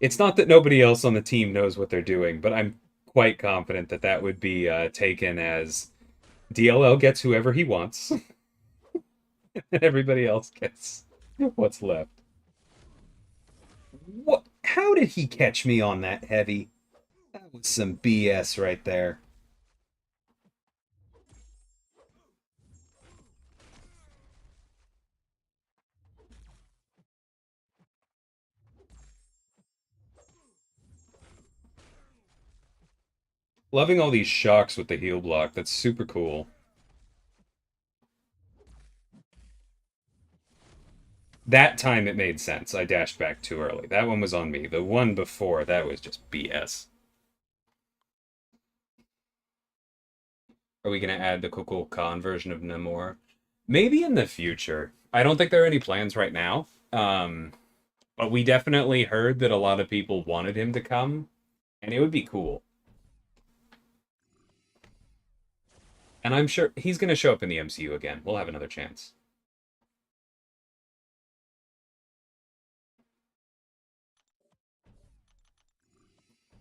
It's not that nobody else on the team knows what they're doing, but I'm quite confident that that would be taken as DLL gets whoever he wants, and everybody else gets what's left. What? How did he catch me on that heavy? That was some BS right there. Loving all these shocks with the heal block. That's super cool. That time it made sense. I dashed back too early. That one was on me. The one before, that was just BS. Are we going to add the Kukul Khan version of Namor? Maybe in the future. I don't think there are any plans right now. But we definitely heard that a lot of people wanted him to come, and it would be cool. And I'm sure he's going to show up in the MCU again. We'll have another chance.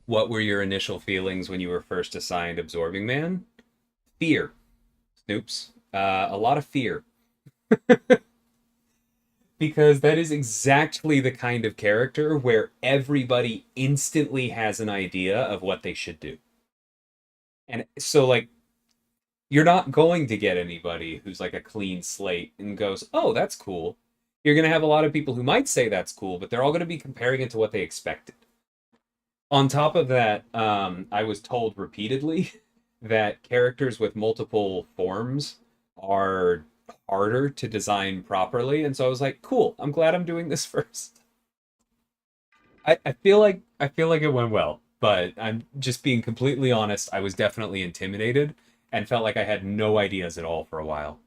What were your initial feelings when you were first assigned Absorbing Man? Fear. Snoops. A lot of fear. Because that is exactly the kind of character where everybody instantly has an idea of what they should do. And so, like, you're not going to get anybody who's like a clean slate and goes, oh, that's cool. You're going to have a lot of people who might say that's cool, but they're all going to be comparing it to what they expected. On top of that, I was told repeatedly that characters with multiple forms are harder to design properly, and so I was like, cool, I'm glad I'm doing this first. I feel like it went well, but I'm just being completely honest. I was definitely intimidated and felt like I had no ideas at all for a while.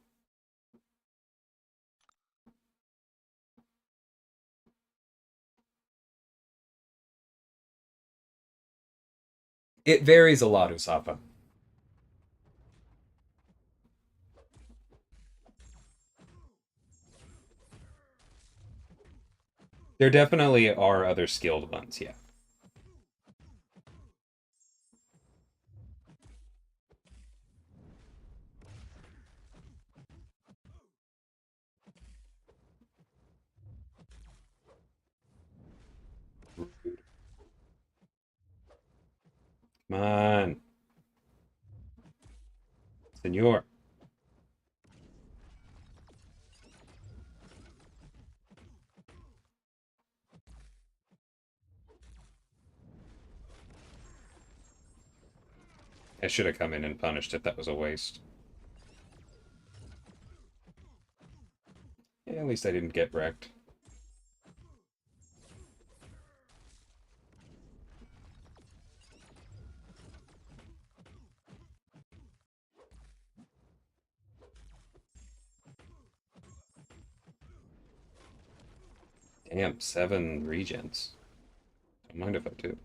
It varies a lot, Usafa. There definitely are other skilled ones, yeah. Come on, senor. I should have come in and punished it. That was a waste. Yeah, at least I didn't get wrecked. Damn, 7 regens. Don't mind if I do.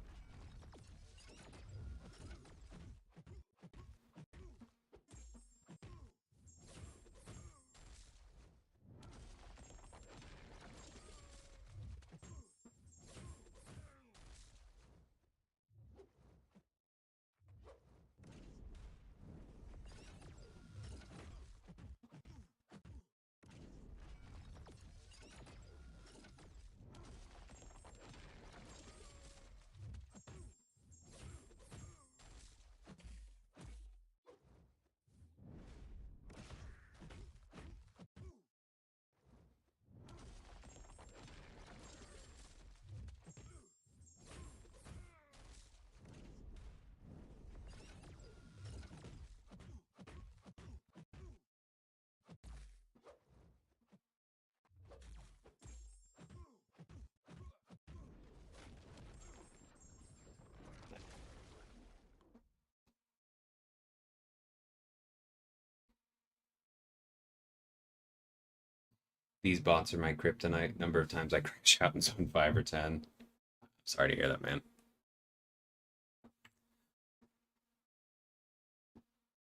These bots are my kryptonite. Number of times I crash out in zone 5 or 10. Sorry to hear that, man.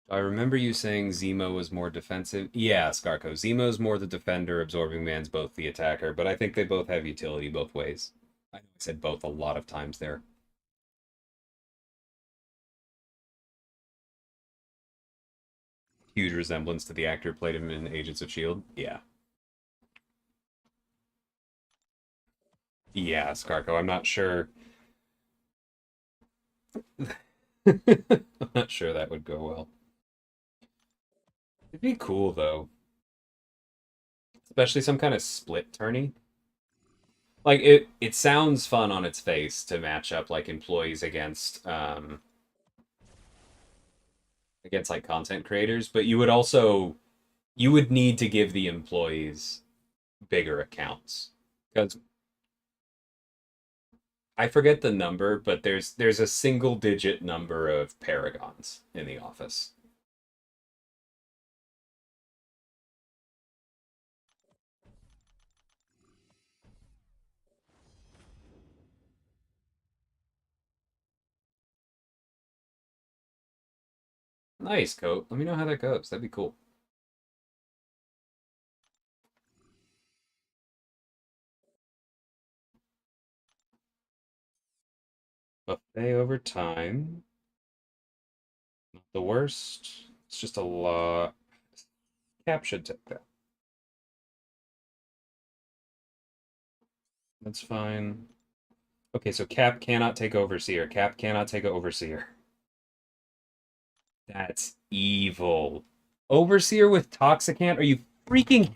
I remember you saying Zemo was more defensive. Yeah, Skarko. Zemo's more the defender, Absorbing Man's both the attacker, but I think they both have utility both ways. I know I said both a lot of times there. Huge resemblance to the actor who played him in Agents of S.H.I.E.L.D. Yeah. Yeah, Skarko. I'm not sure. I'm not sure that would go well. It'd be cool, though. Especially some kind of split tourney. Like it sounds fun on its face to match up like employees against like content creators, but you would need to give the employees bigger accounts. Because I forget the number, but there's a single digit number of paragons in the office. Nice, Coat. Let me know how that goes. That'd be cool. Buffet over time. Not the worst. It's just a lot. Cap should take that. That's fine. Okay, so Cap cannot take Overseer. Cap cannot take Overseer. That's evil. Overseer with Toxicant? Are you freaking...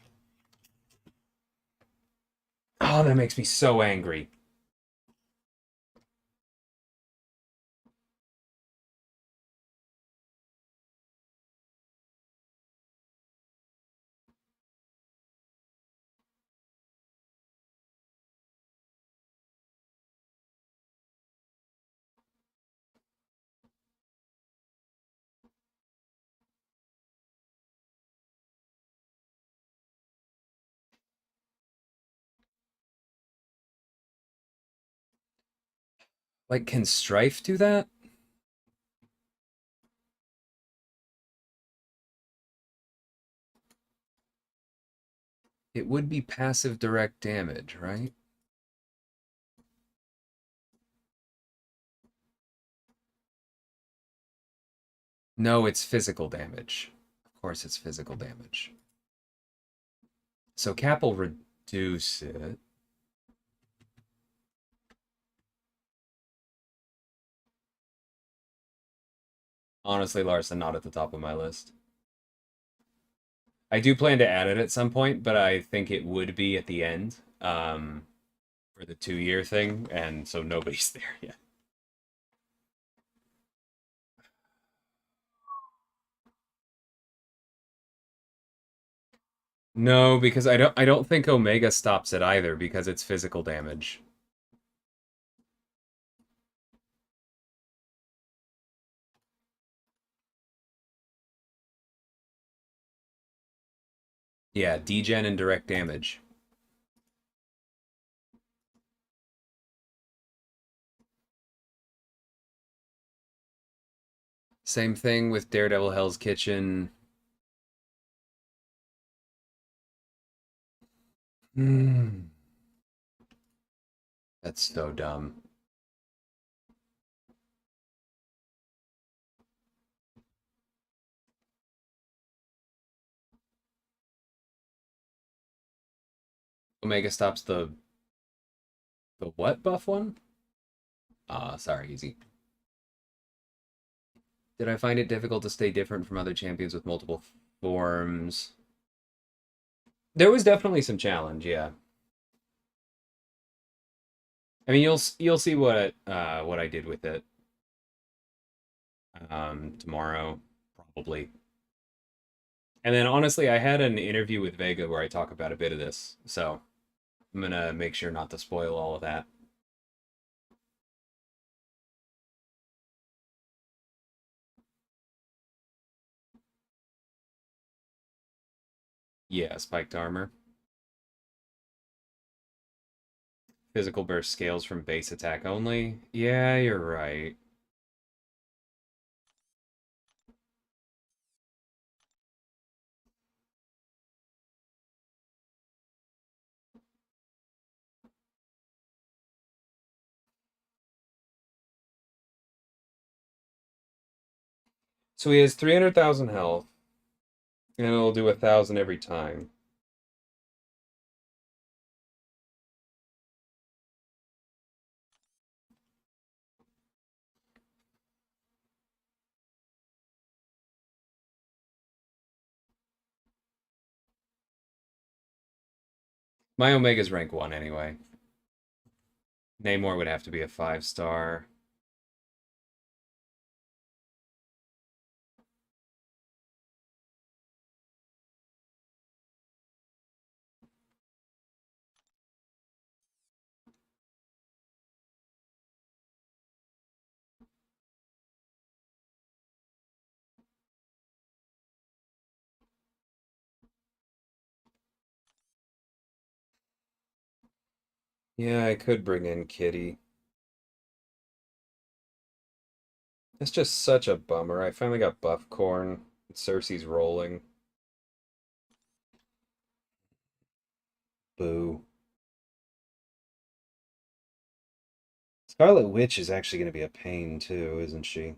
Oh, that makes me so angry. Like, can Strife do that? It would be passive direct damage, right? No, it's physical damage. Of course it's physical damage. So Cap will reduce it. Honestly, Larson, not at the top of my list. I do plan to add it at some point, but I think it would be at the end for the 2-year thing, and so nobody's there yet. No, because I don't think Omega stops it either because it's physical damage. Yeah, degen and direct damage. Same thing with Daredevil Hell's Kitchen. Hmm. That's so dumb. Omega stops the what buff one? Sorry, easy. Did I find it difficult to stay different from other champions with multiple forms? There was definitely some challenge, yeah. I mean, you'll see what I did with it tomorrow, probably. And then honestly, I had an interview with Vega where I talk about a bit of this, so I'm gonna make sure not to spoil all of that. Yeah, spiked armor. Physical burst scales from base attack only. Yeah, you're right. So he has 300,000 health, and it'll do 1,000 every time. My Omega's rank 1 anyway. Namor would have to be a 5-star. Yeah, I could bring in Kitty. It's just such a bummer. I finally got buff corn. Cersei's rolling. Boo. Scarlet Witch is actually going to be a pain too, isn't she?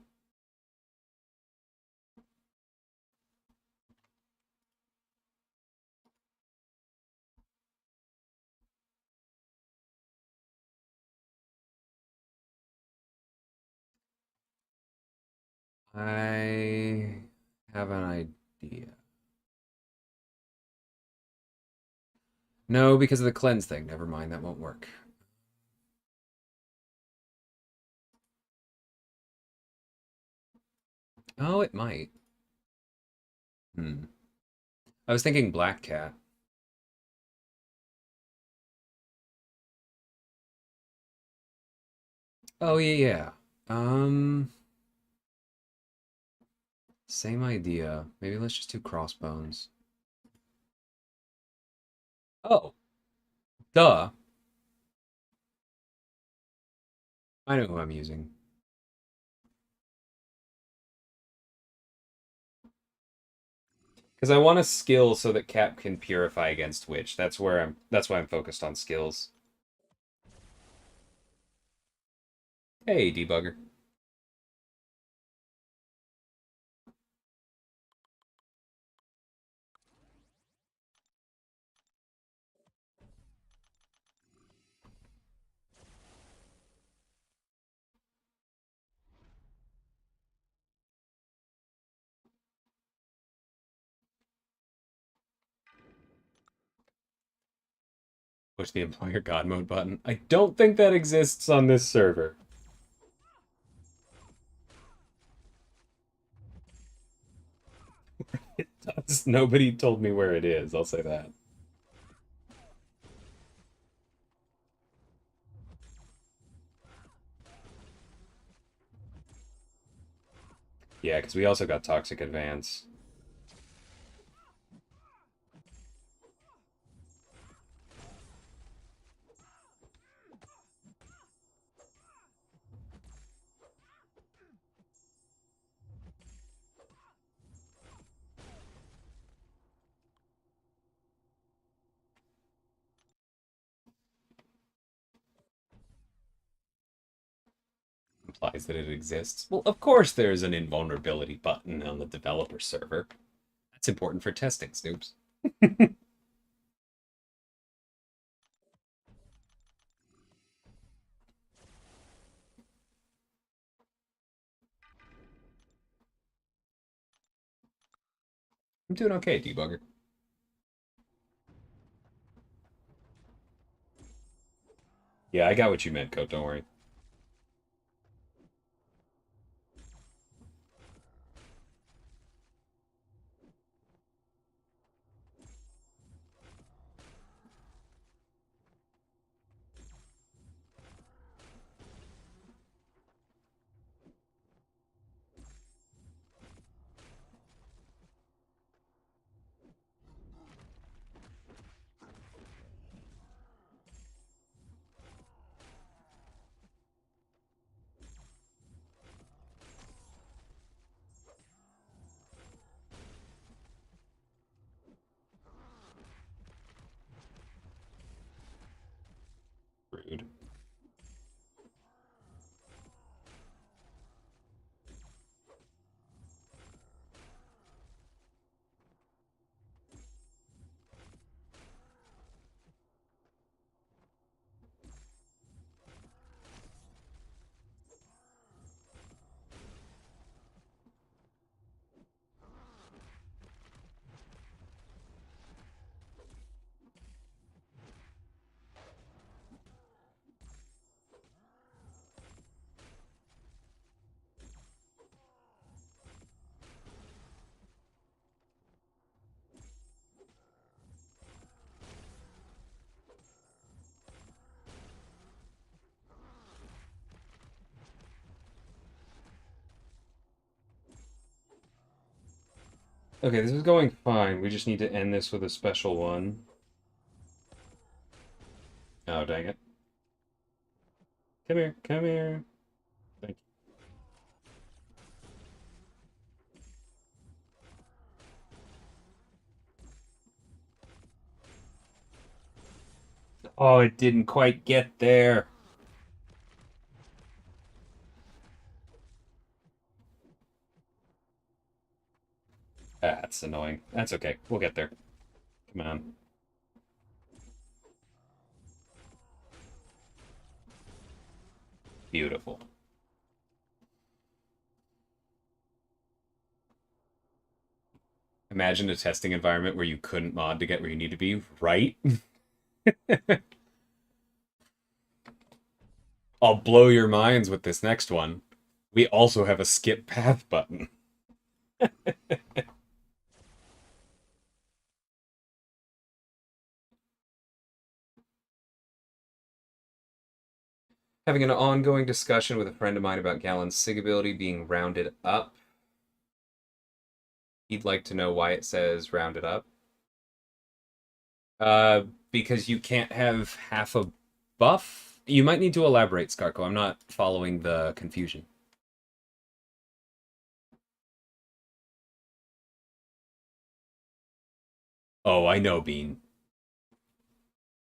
I have an idea. No, because of the cleanse thing. Never mind, that won't work. Oh, it might. Hmm. I was thinking Black Cat. Oh, yeah, yeah. Um, Same idea. Maybe let's just do crossbones. Oh, duh. I know who I'm using. Because I want a skill so that Cap can purify against Witch. That's why I'm focused on skills. Hey, debugger. Push the employer god mode button. I don't think that exists on this server. It does. Nobody told me where it is, I'll say that. Yeah, because we also got Toxic Advance. Implies that it exists. Well, of course there's an invulnerability button on the developer server. That's important for testing, Snoops. I'm doing okay, debugger. Yeah, I got what you meant, Coat, don't worry. Rude. Okay, this is going fine. We just need to end this with a special one. Oh, dang it. Come here, come here. Thank you. Oh, it didn't quite get there. That's annoying. That's okay. We'll get there. Come on. Beautiful. Imagine a testing environment where you couldn't mod to get where you need to be, right? I'll blow your minds with this next one. We also have a skip path button. Having an ongoing discussion with a friend of mine about Gallon's SIG ability being rounded up. He'd like to know why it says rounded up. Because you can't have half a buff? You might need to elaborate, Skarko. I'm not following the confusion. Oh, I know, Bean.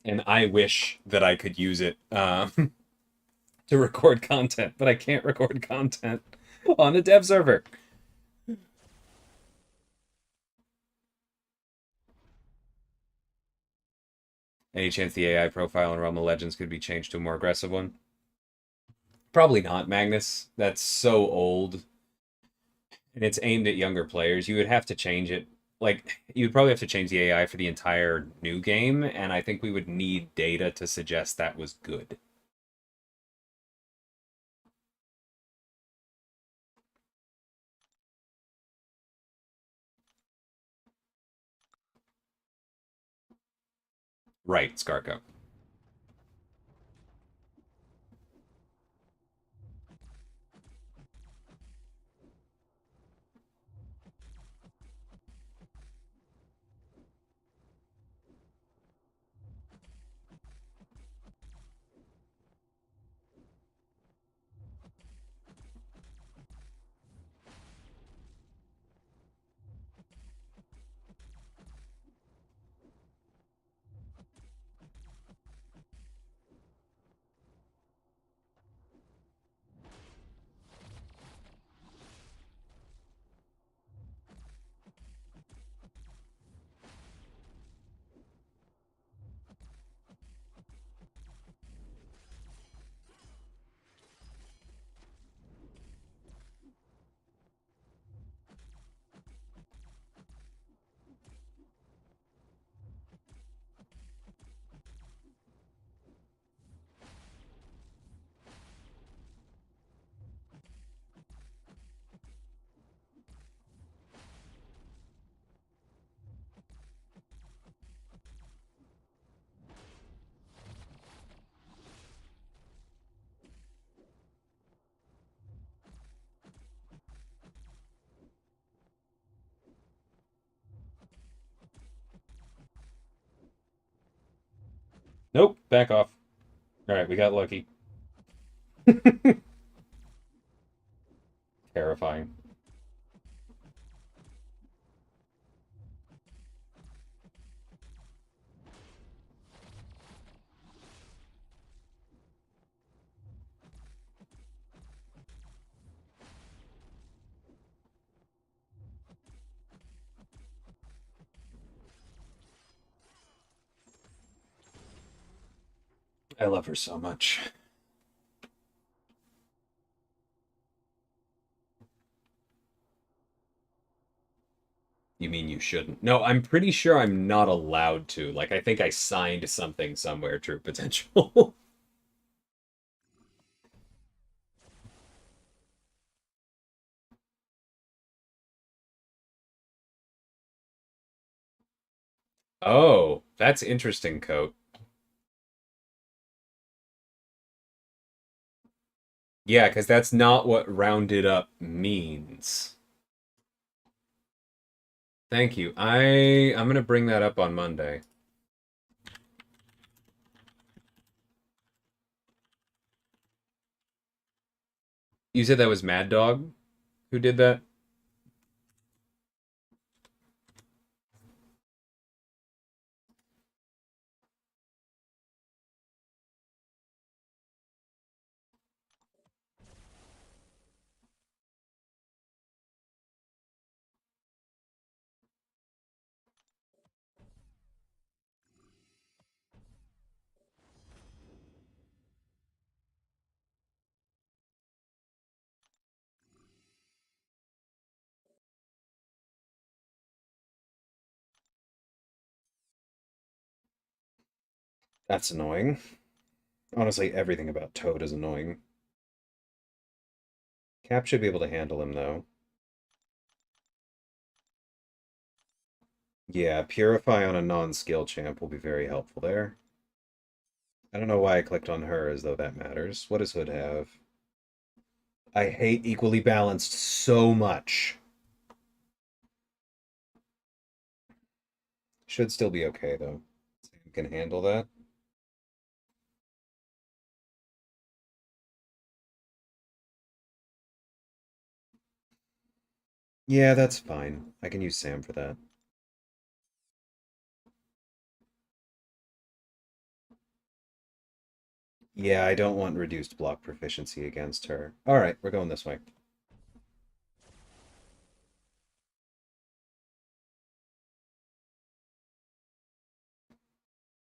And I wish that I could use it to record content, but I can't record content on a dev server. Any chance the AI profile in Realm of Legends could be changed to a more aggressive one? Probably not, Magnus. That's so old. And it's aimed at younger players. You would have to change it. Like, you'd probably have to change the AI for the entire new game, and I think we would need data to suggest that was good. Right, Skarko. Nope, back off. Alright, we got lucky. Terrifying. I love her so much. You mean you shouldn't? No, I'm pretty sure I'm not allowed to. Like, I think I signed something somewhere, True Potential. Oh, that's interesting, Coat. Yeah, because that's not what rounded up means. Thank you. I'm gonna bring that up on Monday. You said that was Mad Dog who did that? That's annoying. Honestly, everything about Toad is annoying. Cap should be able to handle him, though. Yeah, Purify on a non-skill champ will be very helpful there. I don't know why I clicked on her as though that matters. What does Hood have? I hate equally balanced so much. Should still be okay, though. Sam can handle that. Yeah, that's fine. I can use Sam for that. Yeah, I don't want reduced block proficiency against her. Alright, we're going this way.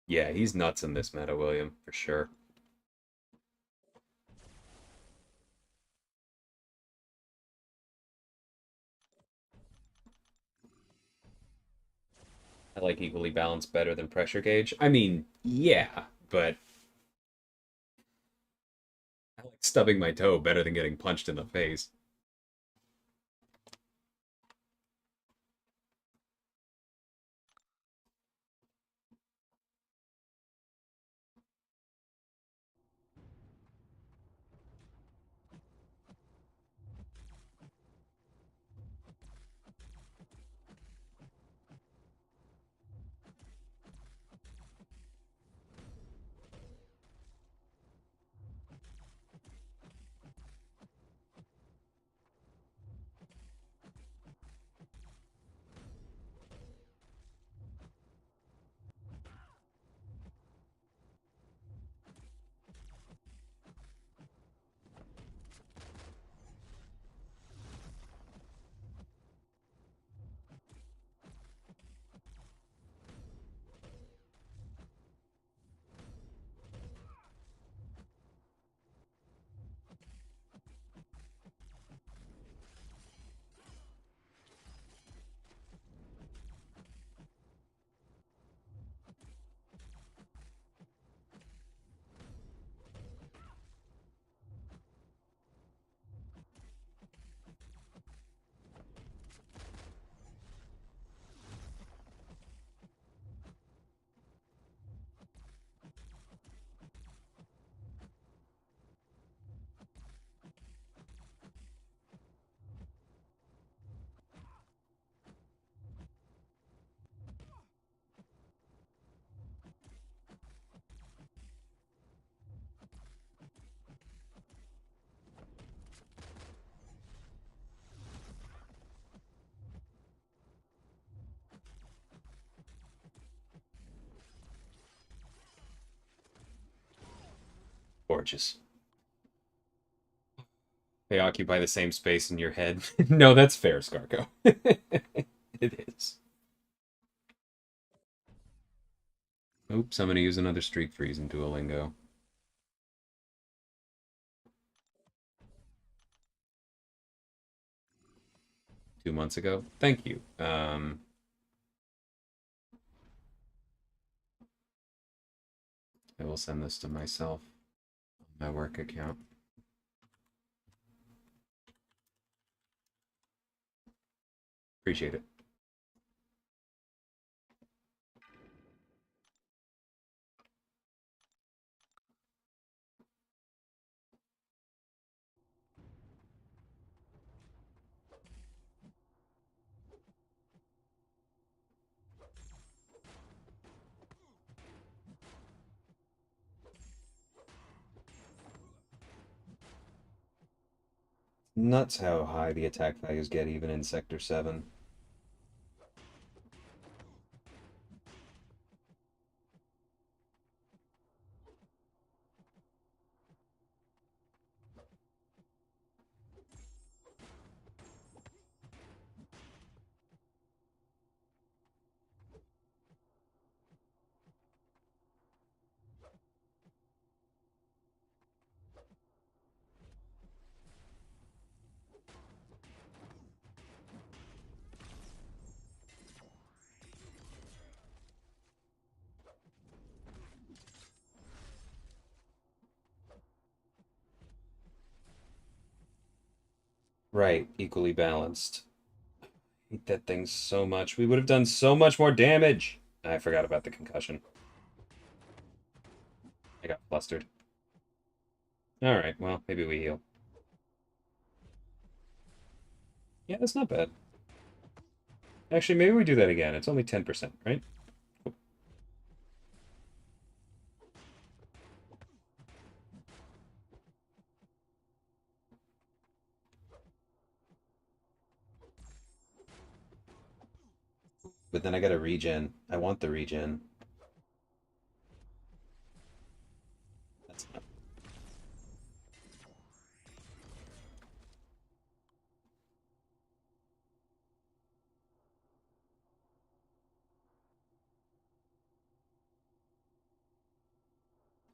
Yeah, he's nuts in this meta, William, for sure. I like equally balanced better than pressure gauge. I mean, yeah, but I like stubbing my toe better than getting punched in the face. Gorgeous. They occupy the same space in your head. No, that's fair, Scarco. It is. Oops, I'm gonna use another streak freeze in Duolingo. 2 months ago. Thank you. I will send this to myself on my work account. Appreciate it. Nuts how high the attack values get even in Sector 7. Right, equally balanced. Hate that thing so much. We would have done so much more damage. I forgot about the concussion. I got flustered. Alright, well, maybe we heal. Yeah, that's not bad. Actually, maybe we do that again. It's only 10%, right? Cool. But then I gotta regen. I want the regen. That's not...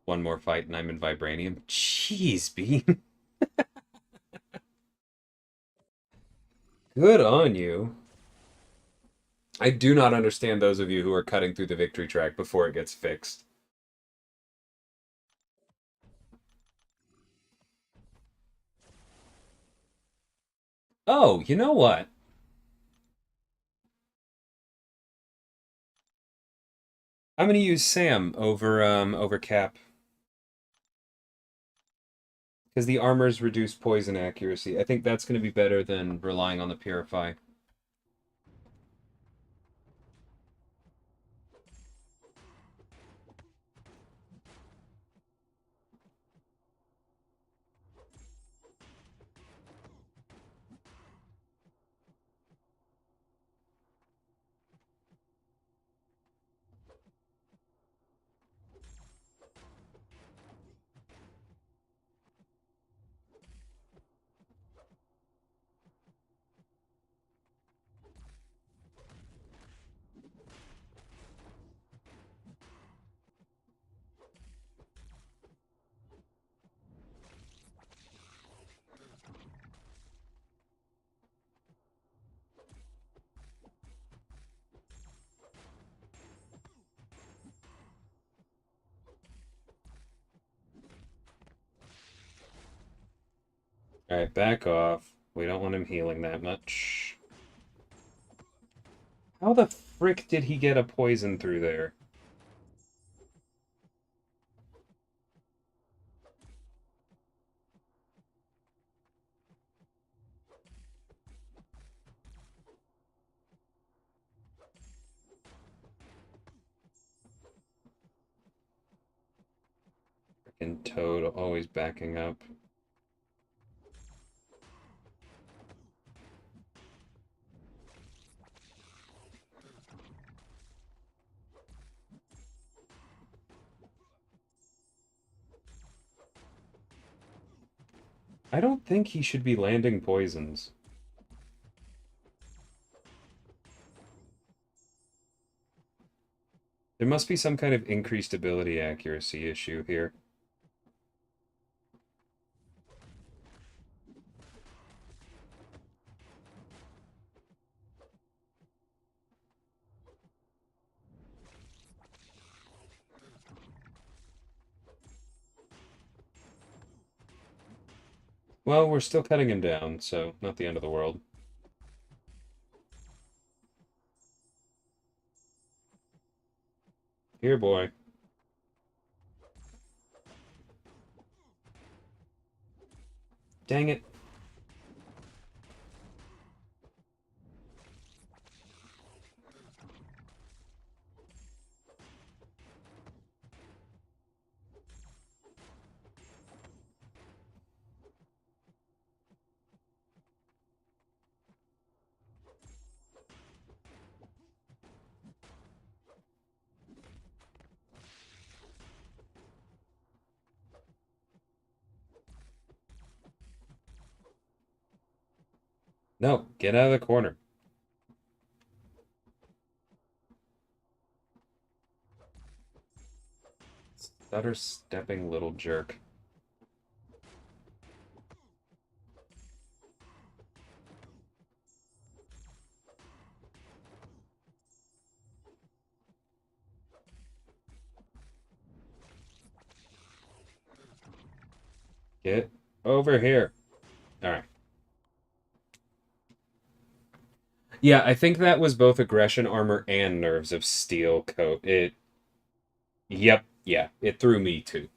One more fight and I'm in Vibranium. Jeez, Bean. Good on you. I do not understand those of you who are cutting through the victory track before it gets fixed. Oh, you know what? I'm gonna use Sam over Cap. Because the armors reduce poison accuracy. I think that's gonna be better than relying on the Purify. Alright, back off. We don't want him healing that much. How the frick did he get a poison through there? Frickin' Toad always backing up. I don't think he should be landing poisons. There must be some kind of increased ability accuracy issue here. Well, we're still cutting him down, so not the end of the world. Here, boy. Dang it. No, get out of the corner. Stutter stepping little jerk. Get over here. All right. Yeah, I think that was both aggression armor and nerves of steel coat. Yep, yeah, it threw me too.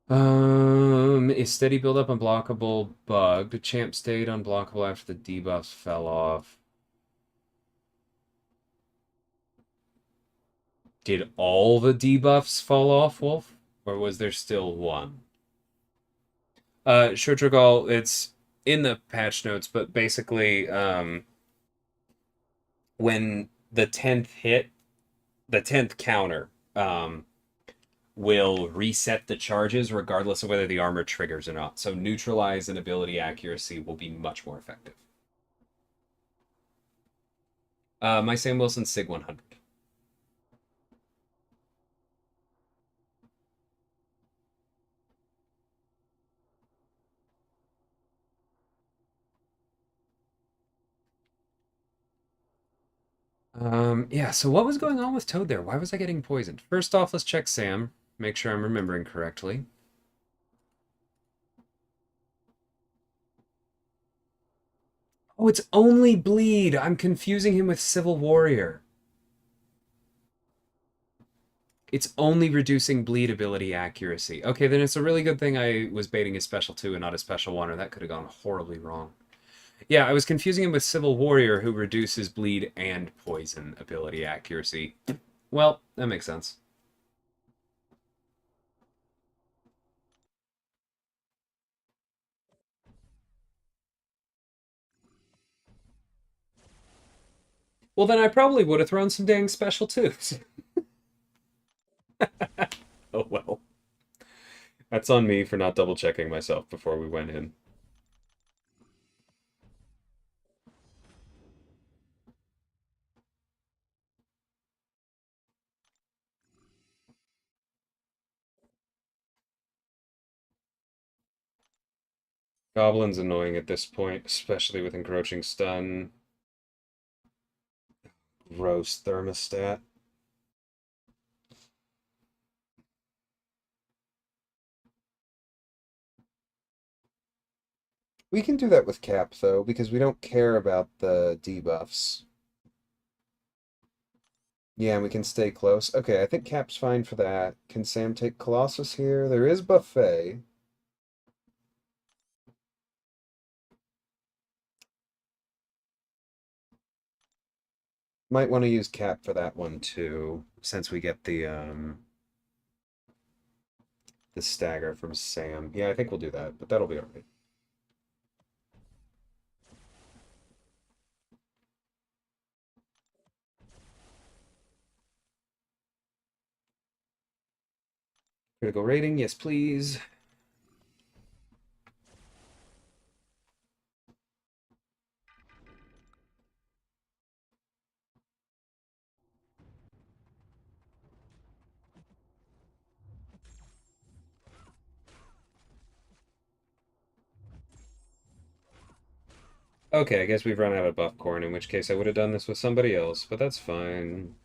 Is steady build up unblockable bugged? Champ stayed unblockable after the debuffs fell off. Did all the debuffs fall off, Wolf? Or was there still one? Shurtragal, it's in the patch notes, but basically, when the 10th hit, the 10th counter, will reset the charges regardless of whether the armor triggers or not. So neutralize and ability accuracy will be much more effective. My Sam Wilson Sig 100. Yeah, so what was going on with Toad there? Why was I getting poisoned? First off, let's check Sam. Make sure I'm remembering correctly. Oh, it's only bleed. I'm confusing him with Civil Warrior. It's only reducing bleed ability accuracy. Okay, then it's a really good thing I was baiting his special 2 and not a special 1, or that could have gone horribly wrong. Yeah, I was confusing him with Civil Warrior, who reduces bleed and poison ability accuracy. Well, that makes sense. Well, then I probably would have thrown some dang special 2s. Oh well. That's on me for not double checking myself before we went in. Goblin's annoying at this point, especially with encroaching stun. Gross thermostat. We can do that with Cap, though, because we don't care about the debuffs. Yeah, and we can stay close. Okay, I think Cap's fine for that. Can Sam take Colossus here? There is Buffet. Might want to use Cap for that one, too, since we get the stagger from Sam. Yeah, I think we'll do that, but that'll be alright. Critical rating, yes, please. Okay, I guess we've run out of buff corn, in which case I would have done this with somebody else, but that's fine.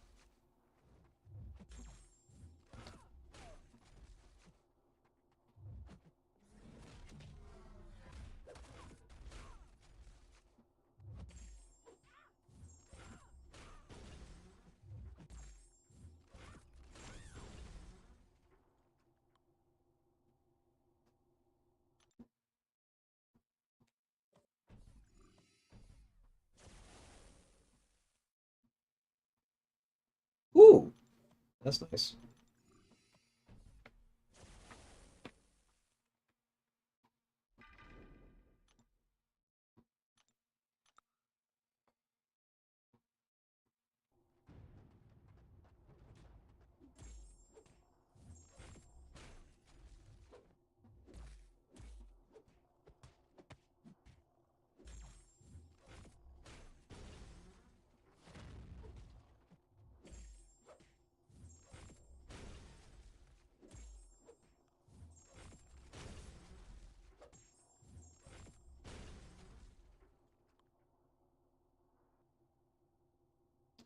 Ooh, that's nice.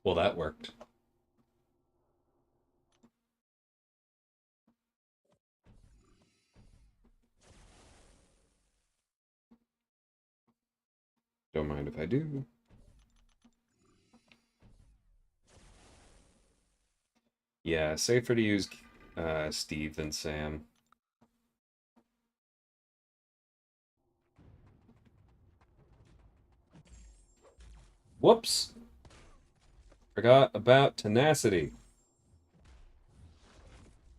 Well, that worked. Don't mind if I do. Yeah, safer to use Steve than Sam. Whoops! Forgot about tenacity.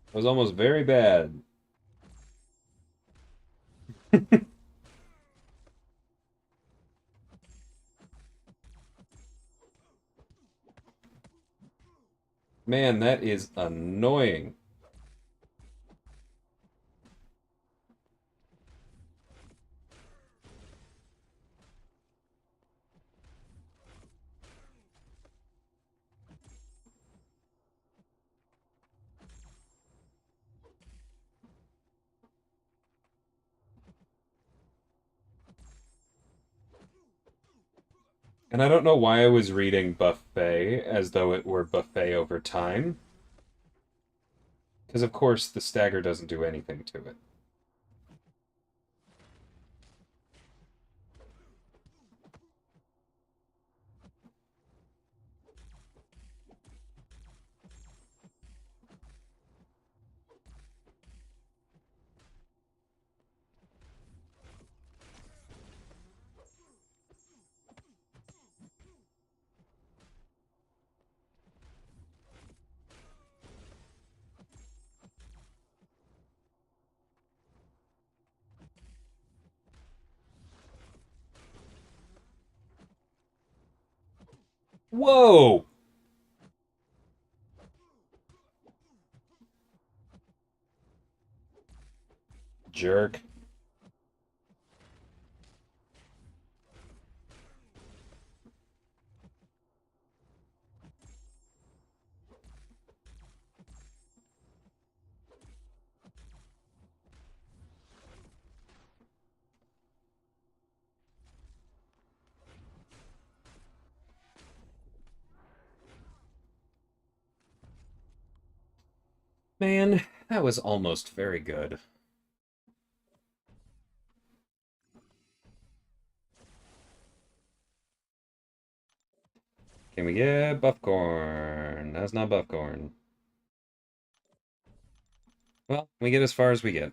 It was almost very bad. Man, that is annoying. And I don't know why I was reading buffet as though it were buffet over time. Because, of course, the stagger doesn't do anything to it. Whoa! Jerk. Man, that was almost very good. Can we get buffcorn? That's not buffcorn. Well, we get as far as we get.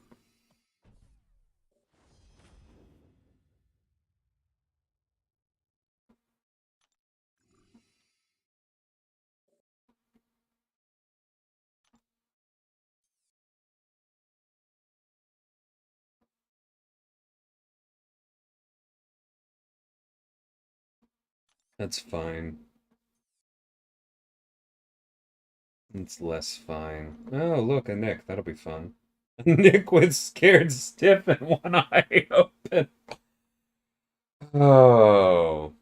That's fine. It's less fine. Oh, look, a Nick. That'll be fun. Nick with scared stiff and one eye open. Oh.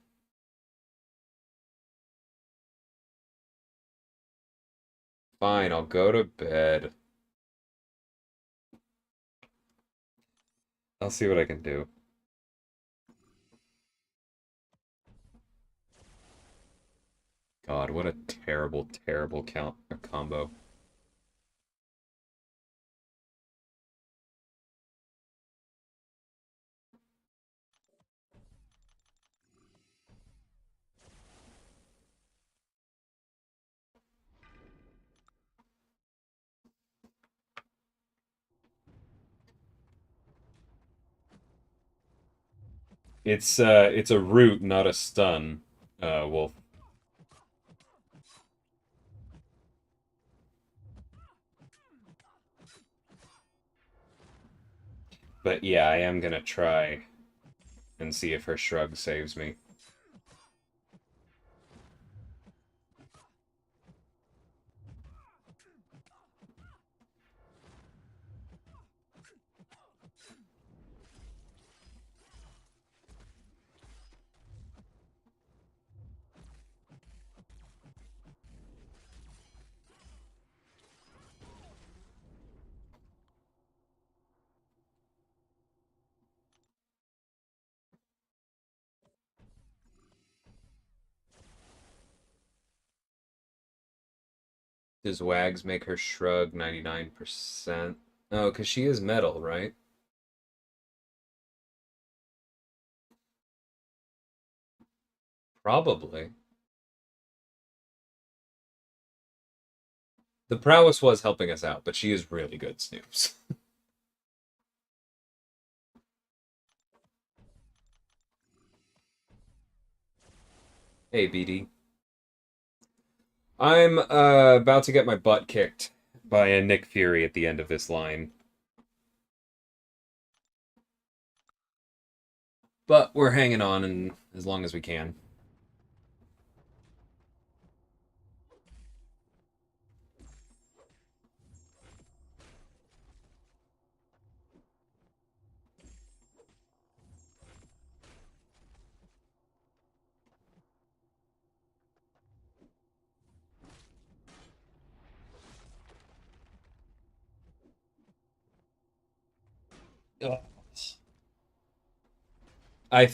Fine, I'll go to bed. I'll see what I can do. God, what a terrible, terrible combo. It's a root, not a stun, Wolf. But yeah, I am gonna try and see if her shrug saves me. Does Wags make her shrug 99%? Oh, because she is metal, right? Probably. The prowess was helping us out, but she is really good, Snoops. Hey, BD. I'm about to get my butt kicked by a Nick Fury at the end of this line. But we're hanging on and as long as we can. Ugh. I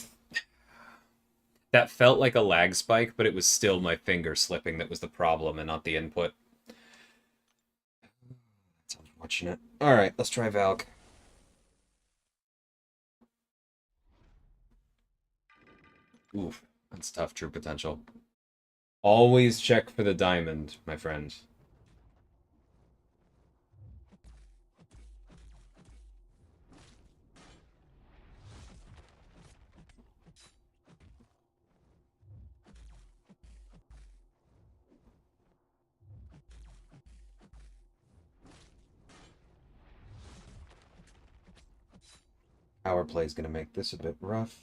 That felt like a lag spike, but it was still my finger slipping that was the problem and not the input. That's unfortunate. Alright, let's try Valk. Oof, that's tough, true potential. Always check for the diamond, my friend. Power play is going to make this a bit rough.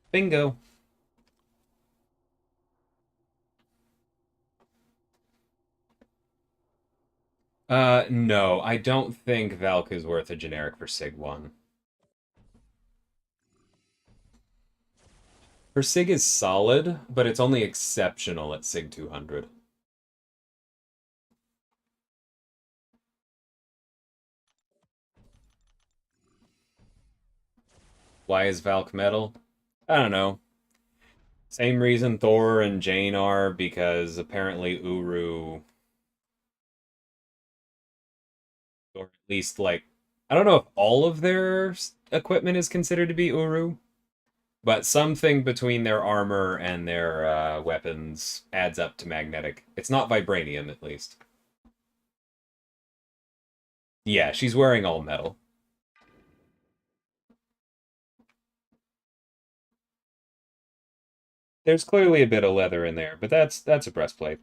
Bingo. No, I don't think Valk is worth a generic for Sig 1. Her Sig is solid, but it's only exceptional at Sig 200. Why is Valk metal? I don't know. Same reason Thor and Jane are, because apparently Uru, or at least like, I don't know if all of their equipment is considered to be Uru, but something between their armor and their weapons adds up to magnetic. It's not vibranium, at least. Yeah, she's wearing all metal. There's clearly a bit of leather in there, but that's a breastplate.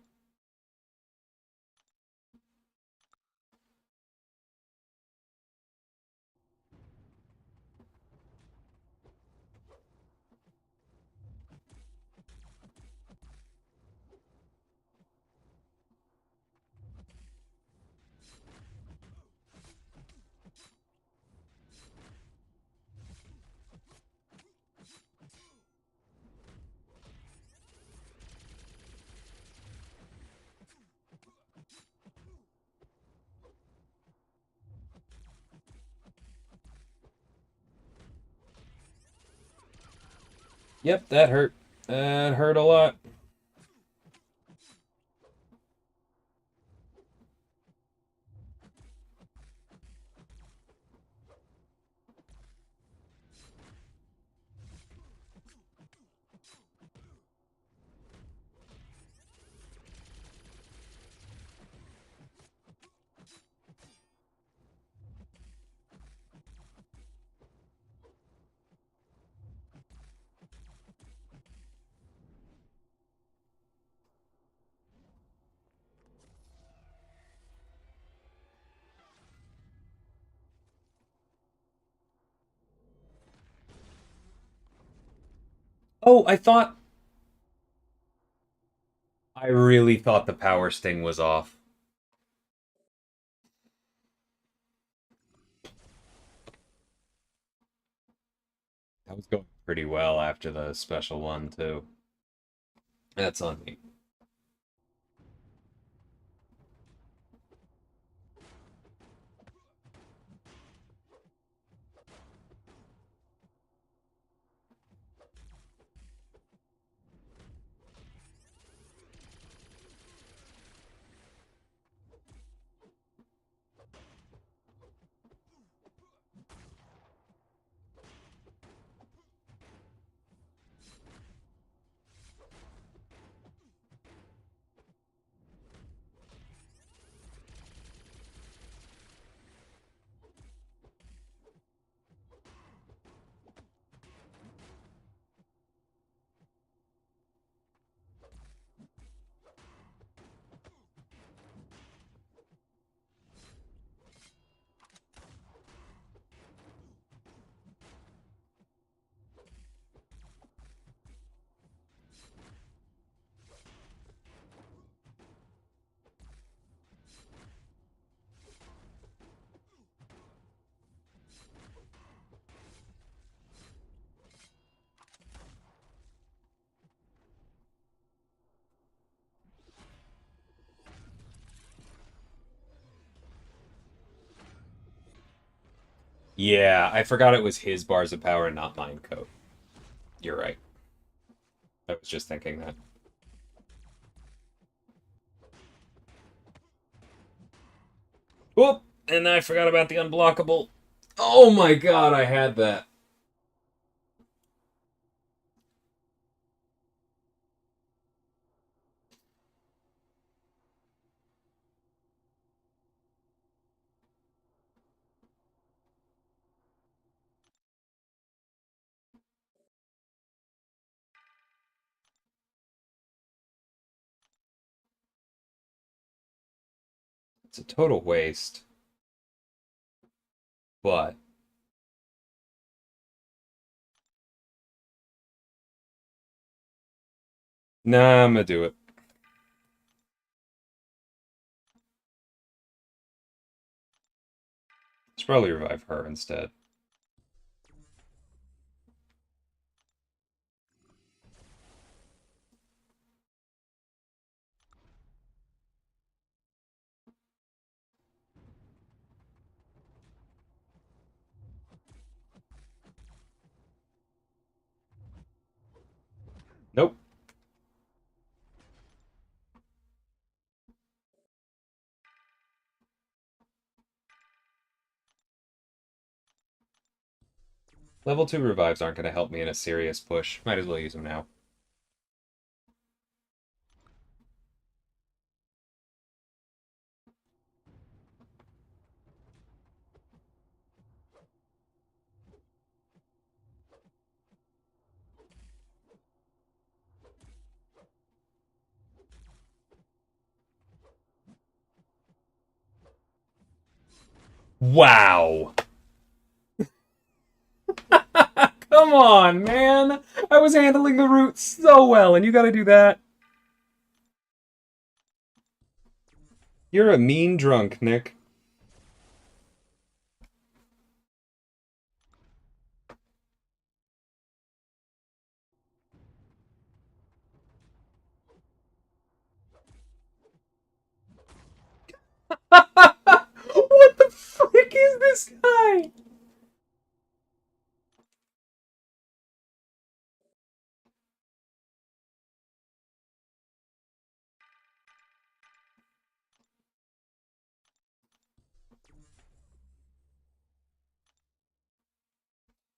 Yep, that hurt. That hurt a lot. Oh, I really thought the power sting was off. That was going pretty well after the special one, too. That's on me. Yeah, I forgot it was his bars of power, not mine coat. You're right. I was just thinking that. Whoop! And I forgot about the unblockable. Oh my god, I had that. It's a total waste. But nah, I'm gonna do it. Should probably revive her instead. Nope. Level 2 revives aren't gonna help me in a serious push. Might as well use them now. Wow! Come on, man! I was handling the route so well, and you gotta do that. You're a mean drunk, Nick. What the frick is this guy?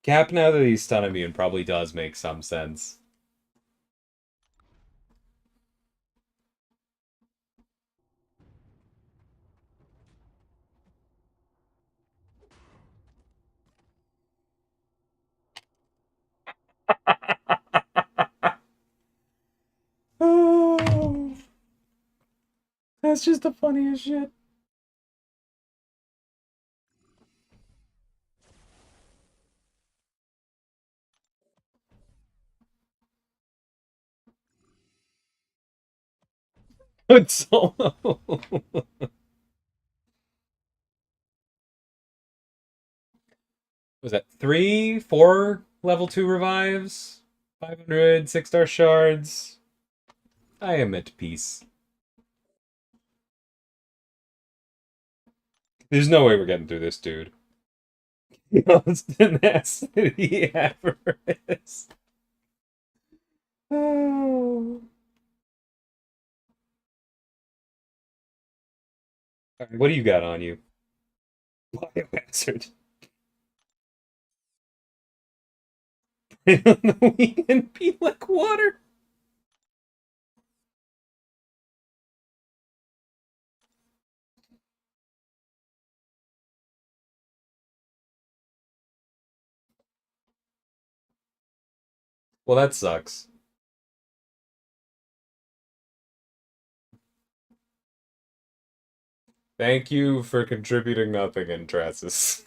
Cap, now that he's stun immune, probably does make some sense. Oh, that's just the funniest shit. Good solo. Was that 3, 4 level 2 revives? 500, 6-star shards. I am at peace. There's no way we're getting through this, dude. Most tenacity avarice. Oh. All right, what do you got on you? Biohazard. Pray on the wing and be like water. Well, that sucks. Thank you for contributing nothing, Antrasis.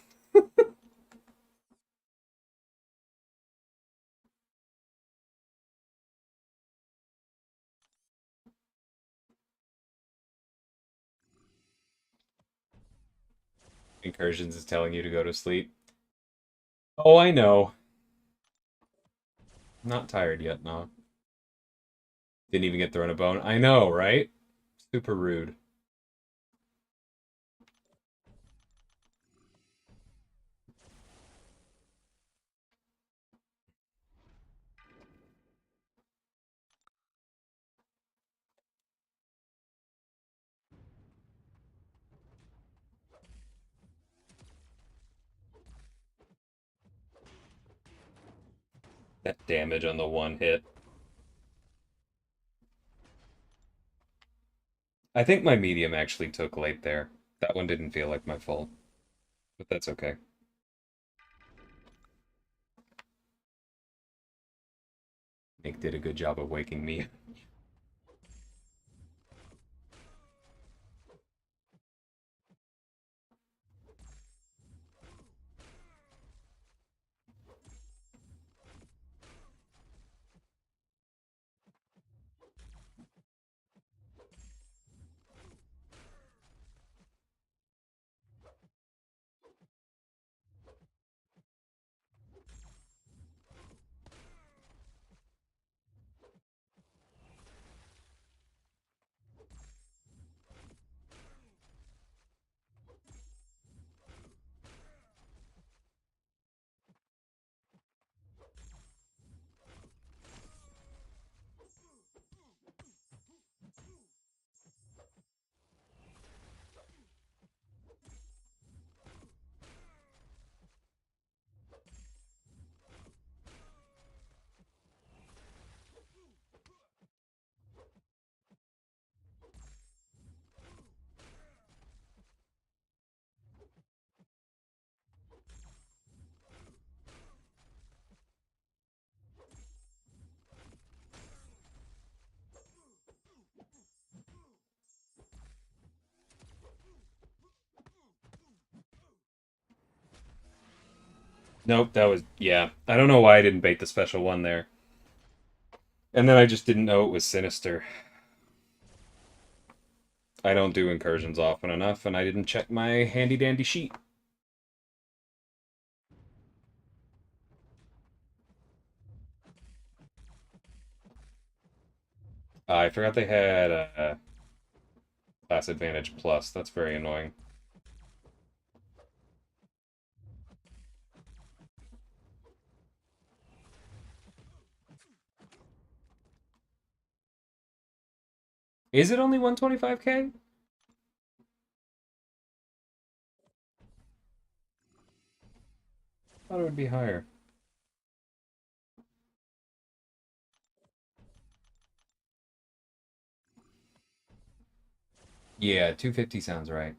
Incursions is telling you to go to sleep. Oh, I know. I'm not tired yet, no. Didn't even get thrown a bone. I know, right? Super rude. That damage on the one hit. I think my medium actually took late there. That one didn't feel like my fault, but that's okay. Nick did a good job of waking me. Nope, that was, yeah. I don't know why I didn't bait the special one there. And then I just didn't know it was Sinister. I don't do incursions often enough, and I didn't check my handy-dandy sheet. I forgot they had a class advantage plus. That's very annoying. Is it only 125k? I thought it would be higher. Yeah, 250 sounds right.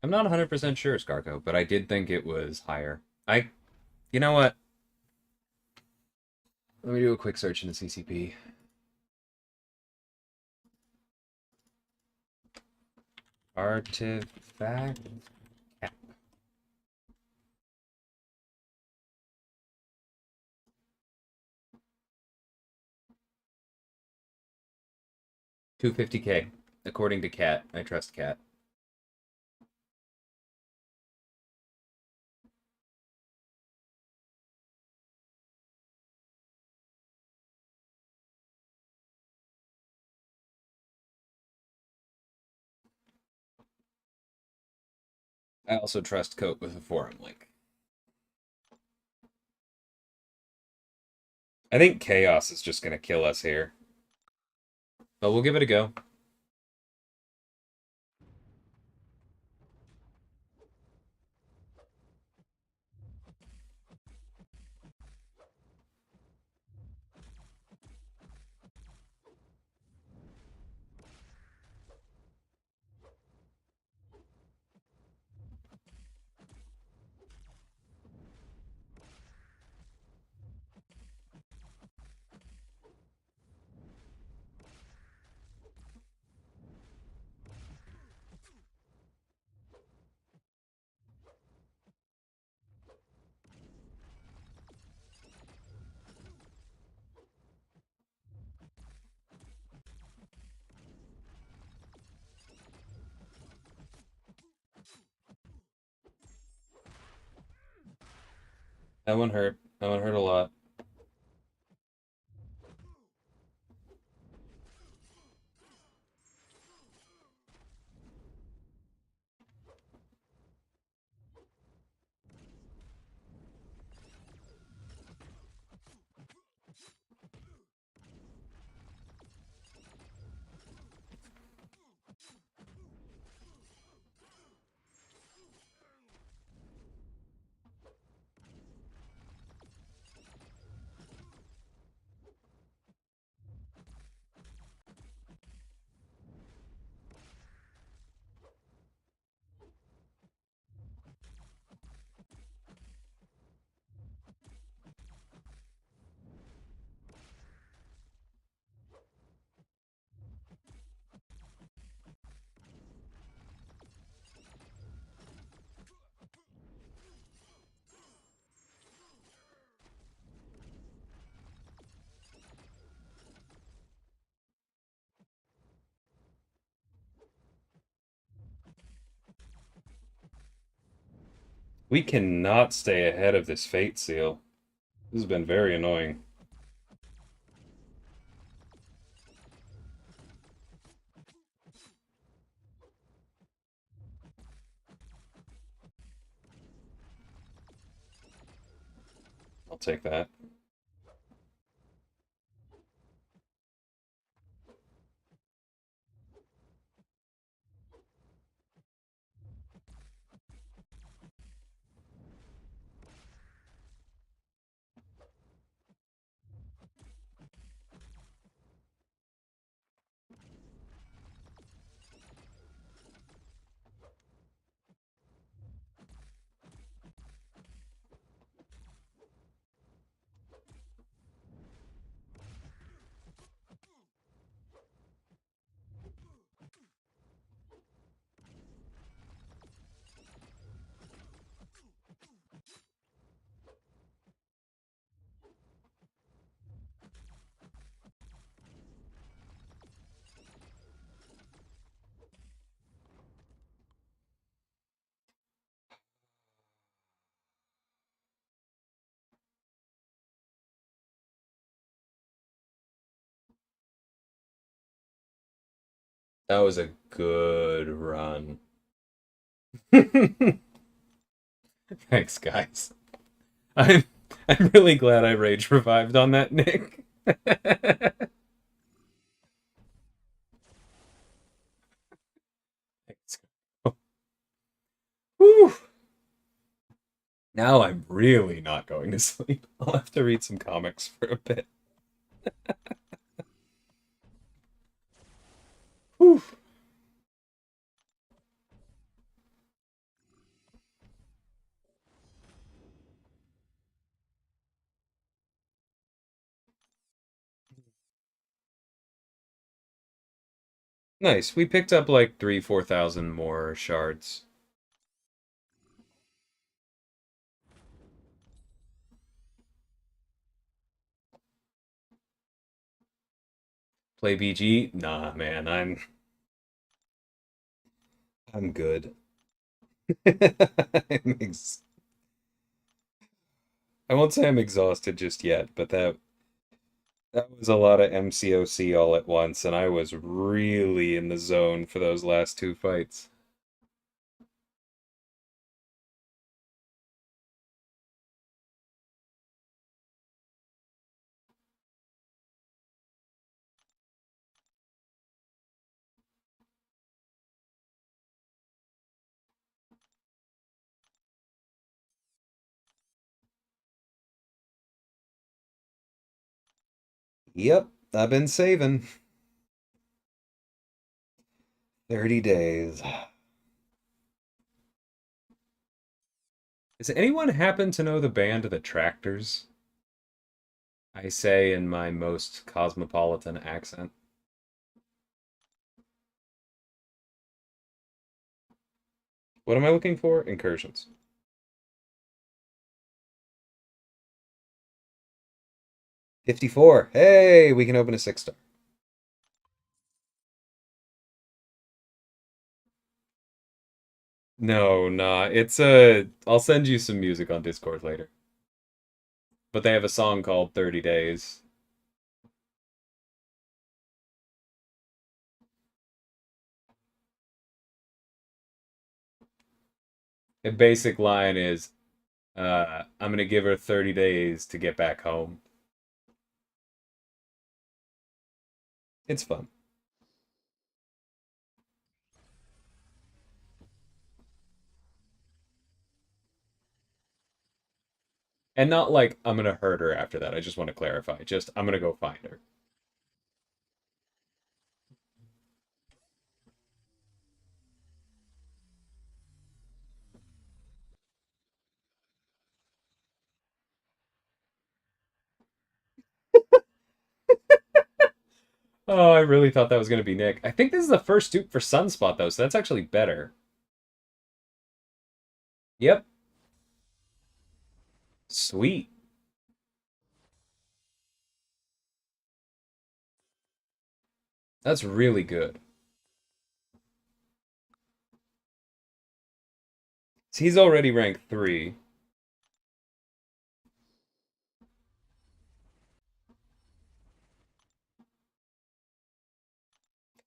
I'm not 100% sure, Scarco, but I did think it was higher. You know what? Let me do a quick search in the CCP. Artifact cap. 250K, according to Cat. I trust Cat. I also trust Coat with a forum link. I think Chaos is just going to kill us here. But we'll give it a go. That one hurt. That one hurt a lot. We cannot stay ahead of this Fate Seal. This has been very annoying. I'll take that. That was a good run. Thanks, guys. I'm I'm really glad I rage revived on that, Nick. Thanks. Whew. Now I'm really not going to sleep. I'll have to read some comics for a bit. Whew. Nice. We picked up like 3, 4,000 more shards. Play BG? Nah, man. I'm good. I'm ex I won't say I'm exhausted just yet, but that was a lot of MCOC all at once, and I was really in the zone for those last two fights. Yep, I've been saving. 30 days. Does anyone happen to know the band The Tractors? I say in my most cosmopolitan accent. What am I looking for? Incursions. 54. Hey, we can open a 6-star. No, nah. It's a. I'll send you some music on Discord later. But they have a song called 30 Days. The basic line is, I'm gonna give her 30 days to get back home. It's fun. And not like I'm gonna hurt her after that. I just want to clarify. Just I'm gonna go find her. Oh, I really thought that was gonna be Nick. I think this is the first dupe for Sunspot though, so that's actually better. Yep. Sweet. That's really good. So he's already ranked 3.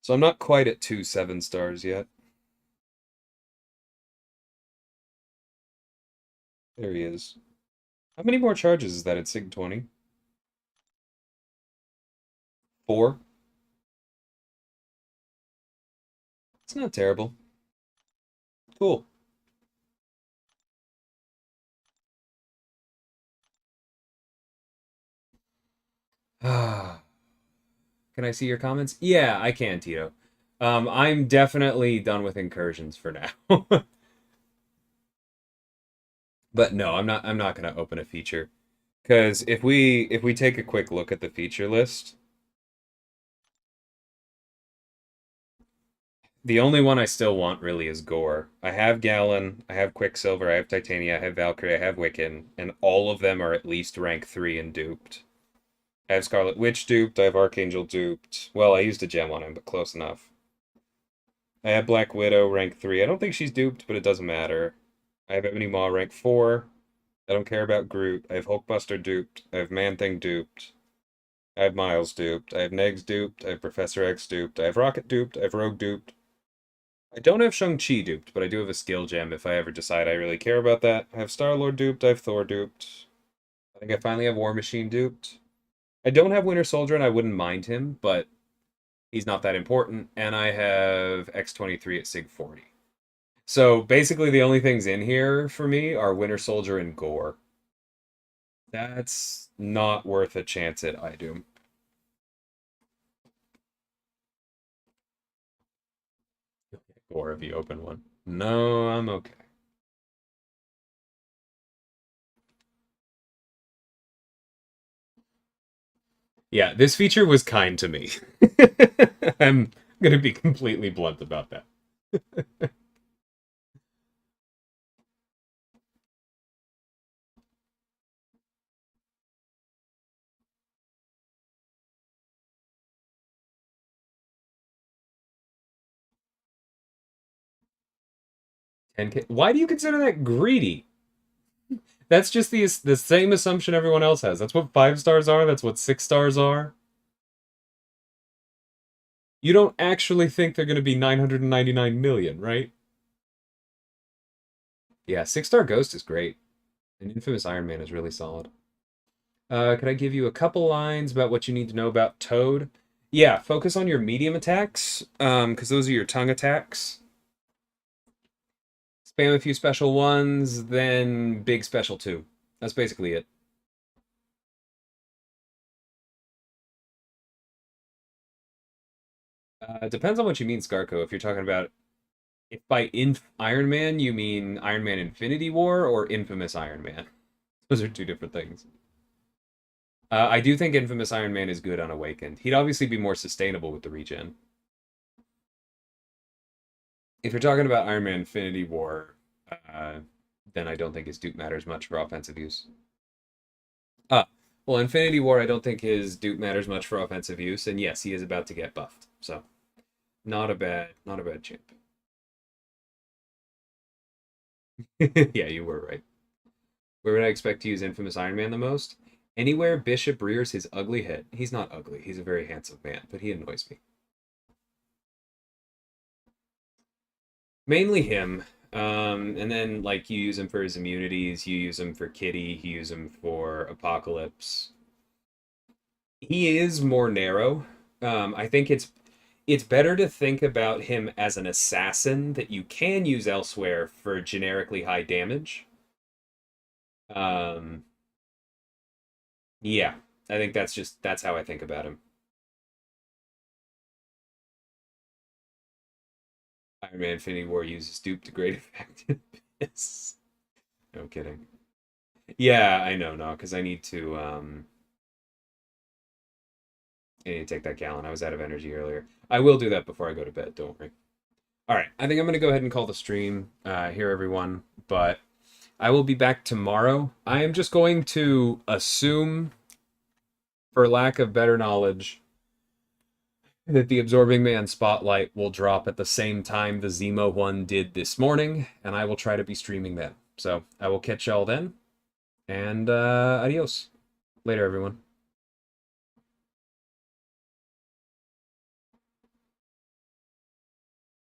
So I'm not quite at 2 7-stars yet. There he is. How many more charges is that at Sig 20? 4? It's not terrible. Cool. Can I see your comments? Yeah, I can, Tito. I'm definitely done with incursions for now. But no, I'm not gonna open a feature. Because if we take a quick look at the feature list, the only one I still want really is Gore. I have Gallon, I have Quicksilver, I have Titania, I have Valkyrie, I have Wiccan, and all of them are at least rank 3 and duped. I have Scarlet Witch duped, I have Archangel duped. Well, I used a gem on him, but close enough. I have Black Widow rank 3. I don't think she's duped, but it doesn't matter. I have Ebony Maw rank 4. I don't care about Groot. I have Hulkbuster duped. I have Man-Thing duped. I have Miles duped. I have Negs duped. I have Professor X duped. I have Rocket duped. I have Rogue duped. I don't have Shang-Chi duped, but I do have a skill gem if I ever decide I really care about that. I have Star-Lord duped. I have Thor duped. I think I finally have War Machine duped. I don't have Winter Soldier, and I wouldn't mind him, but he's not that important. And I have X-23 at Sig 40. So basically, the only things in here for me are Winter Soldier and Gore. That's not worth a chance at Idum. Gore if you open one. No, I'm okay. Yeah, this feature was kind to me. I'm gonna be completely blunt about that. 10K. Why do you consider that greedy? That's just the same assumption everyone else has. That's what 5 stars are. That's what 6 stars are. You don't actually think they're going to be 999 million, right? Yeah, 6 star Ghost is great. And Infamous Iron Man is really solid. Could I give you a couple lines about what you need to know about Toad? Yeah, focus on your medium attacks, because those are your tongue attacks. Spam a few special ones, then big special 2. That's basically it. It depends on what you mean, Scarco. If you're talking about if by Iron Man you mean Iron Man Infinity War or Infamous Iron Man. Those are two different things. I do think Infamous Iron Man is good on Awakened. He'd obviously be more sustainable with the regen. If you're talking about Iron Man Infinity War, then I don't think his dupe matters much for offensive use. Well, Infinity War, I don't think his dupe matters much for offensive use, and yes, he is about to get buffed, so not a bad champ. Yeah, you were right. Where would I expect to use Infamous Iron Man the most? Anywhere Bishop rears his ugly head. He's not ugly. He's a very handsome man, but he annoys me. Mainly him. And then, like, you use him for his immunities. You use him for Kitty. You use him for Apocalypse. He is more narrow. I think it's better to think about him as an assassin that you can use elsewhere for generically high damage. Um, yeah, I think that's how I think about him. Iron Man Infinity War uses dupe to great effect. Yes. No kidding. Yeah, I know, no, because I need to take that gallon. I was out of energy earlier. I will do that before I go to bed, don't worry. All right, I think I'm gonna go ahead and call the stream here, everyone, but I will be back tomorrow. I am just going to assume, for lack of better knowledge, that the Absorbing Man Spotlight will drop at the same time the Zemo one did this morning, and I will try to be streaming then. So I will catch y'all then, and adios. Later, everyone.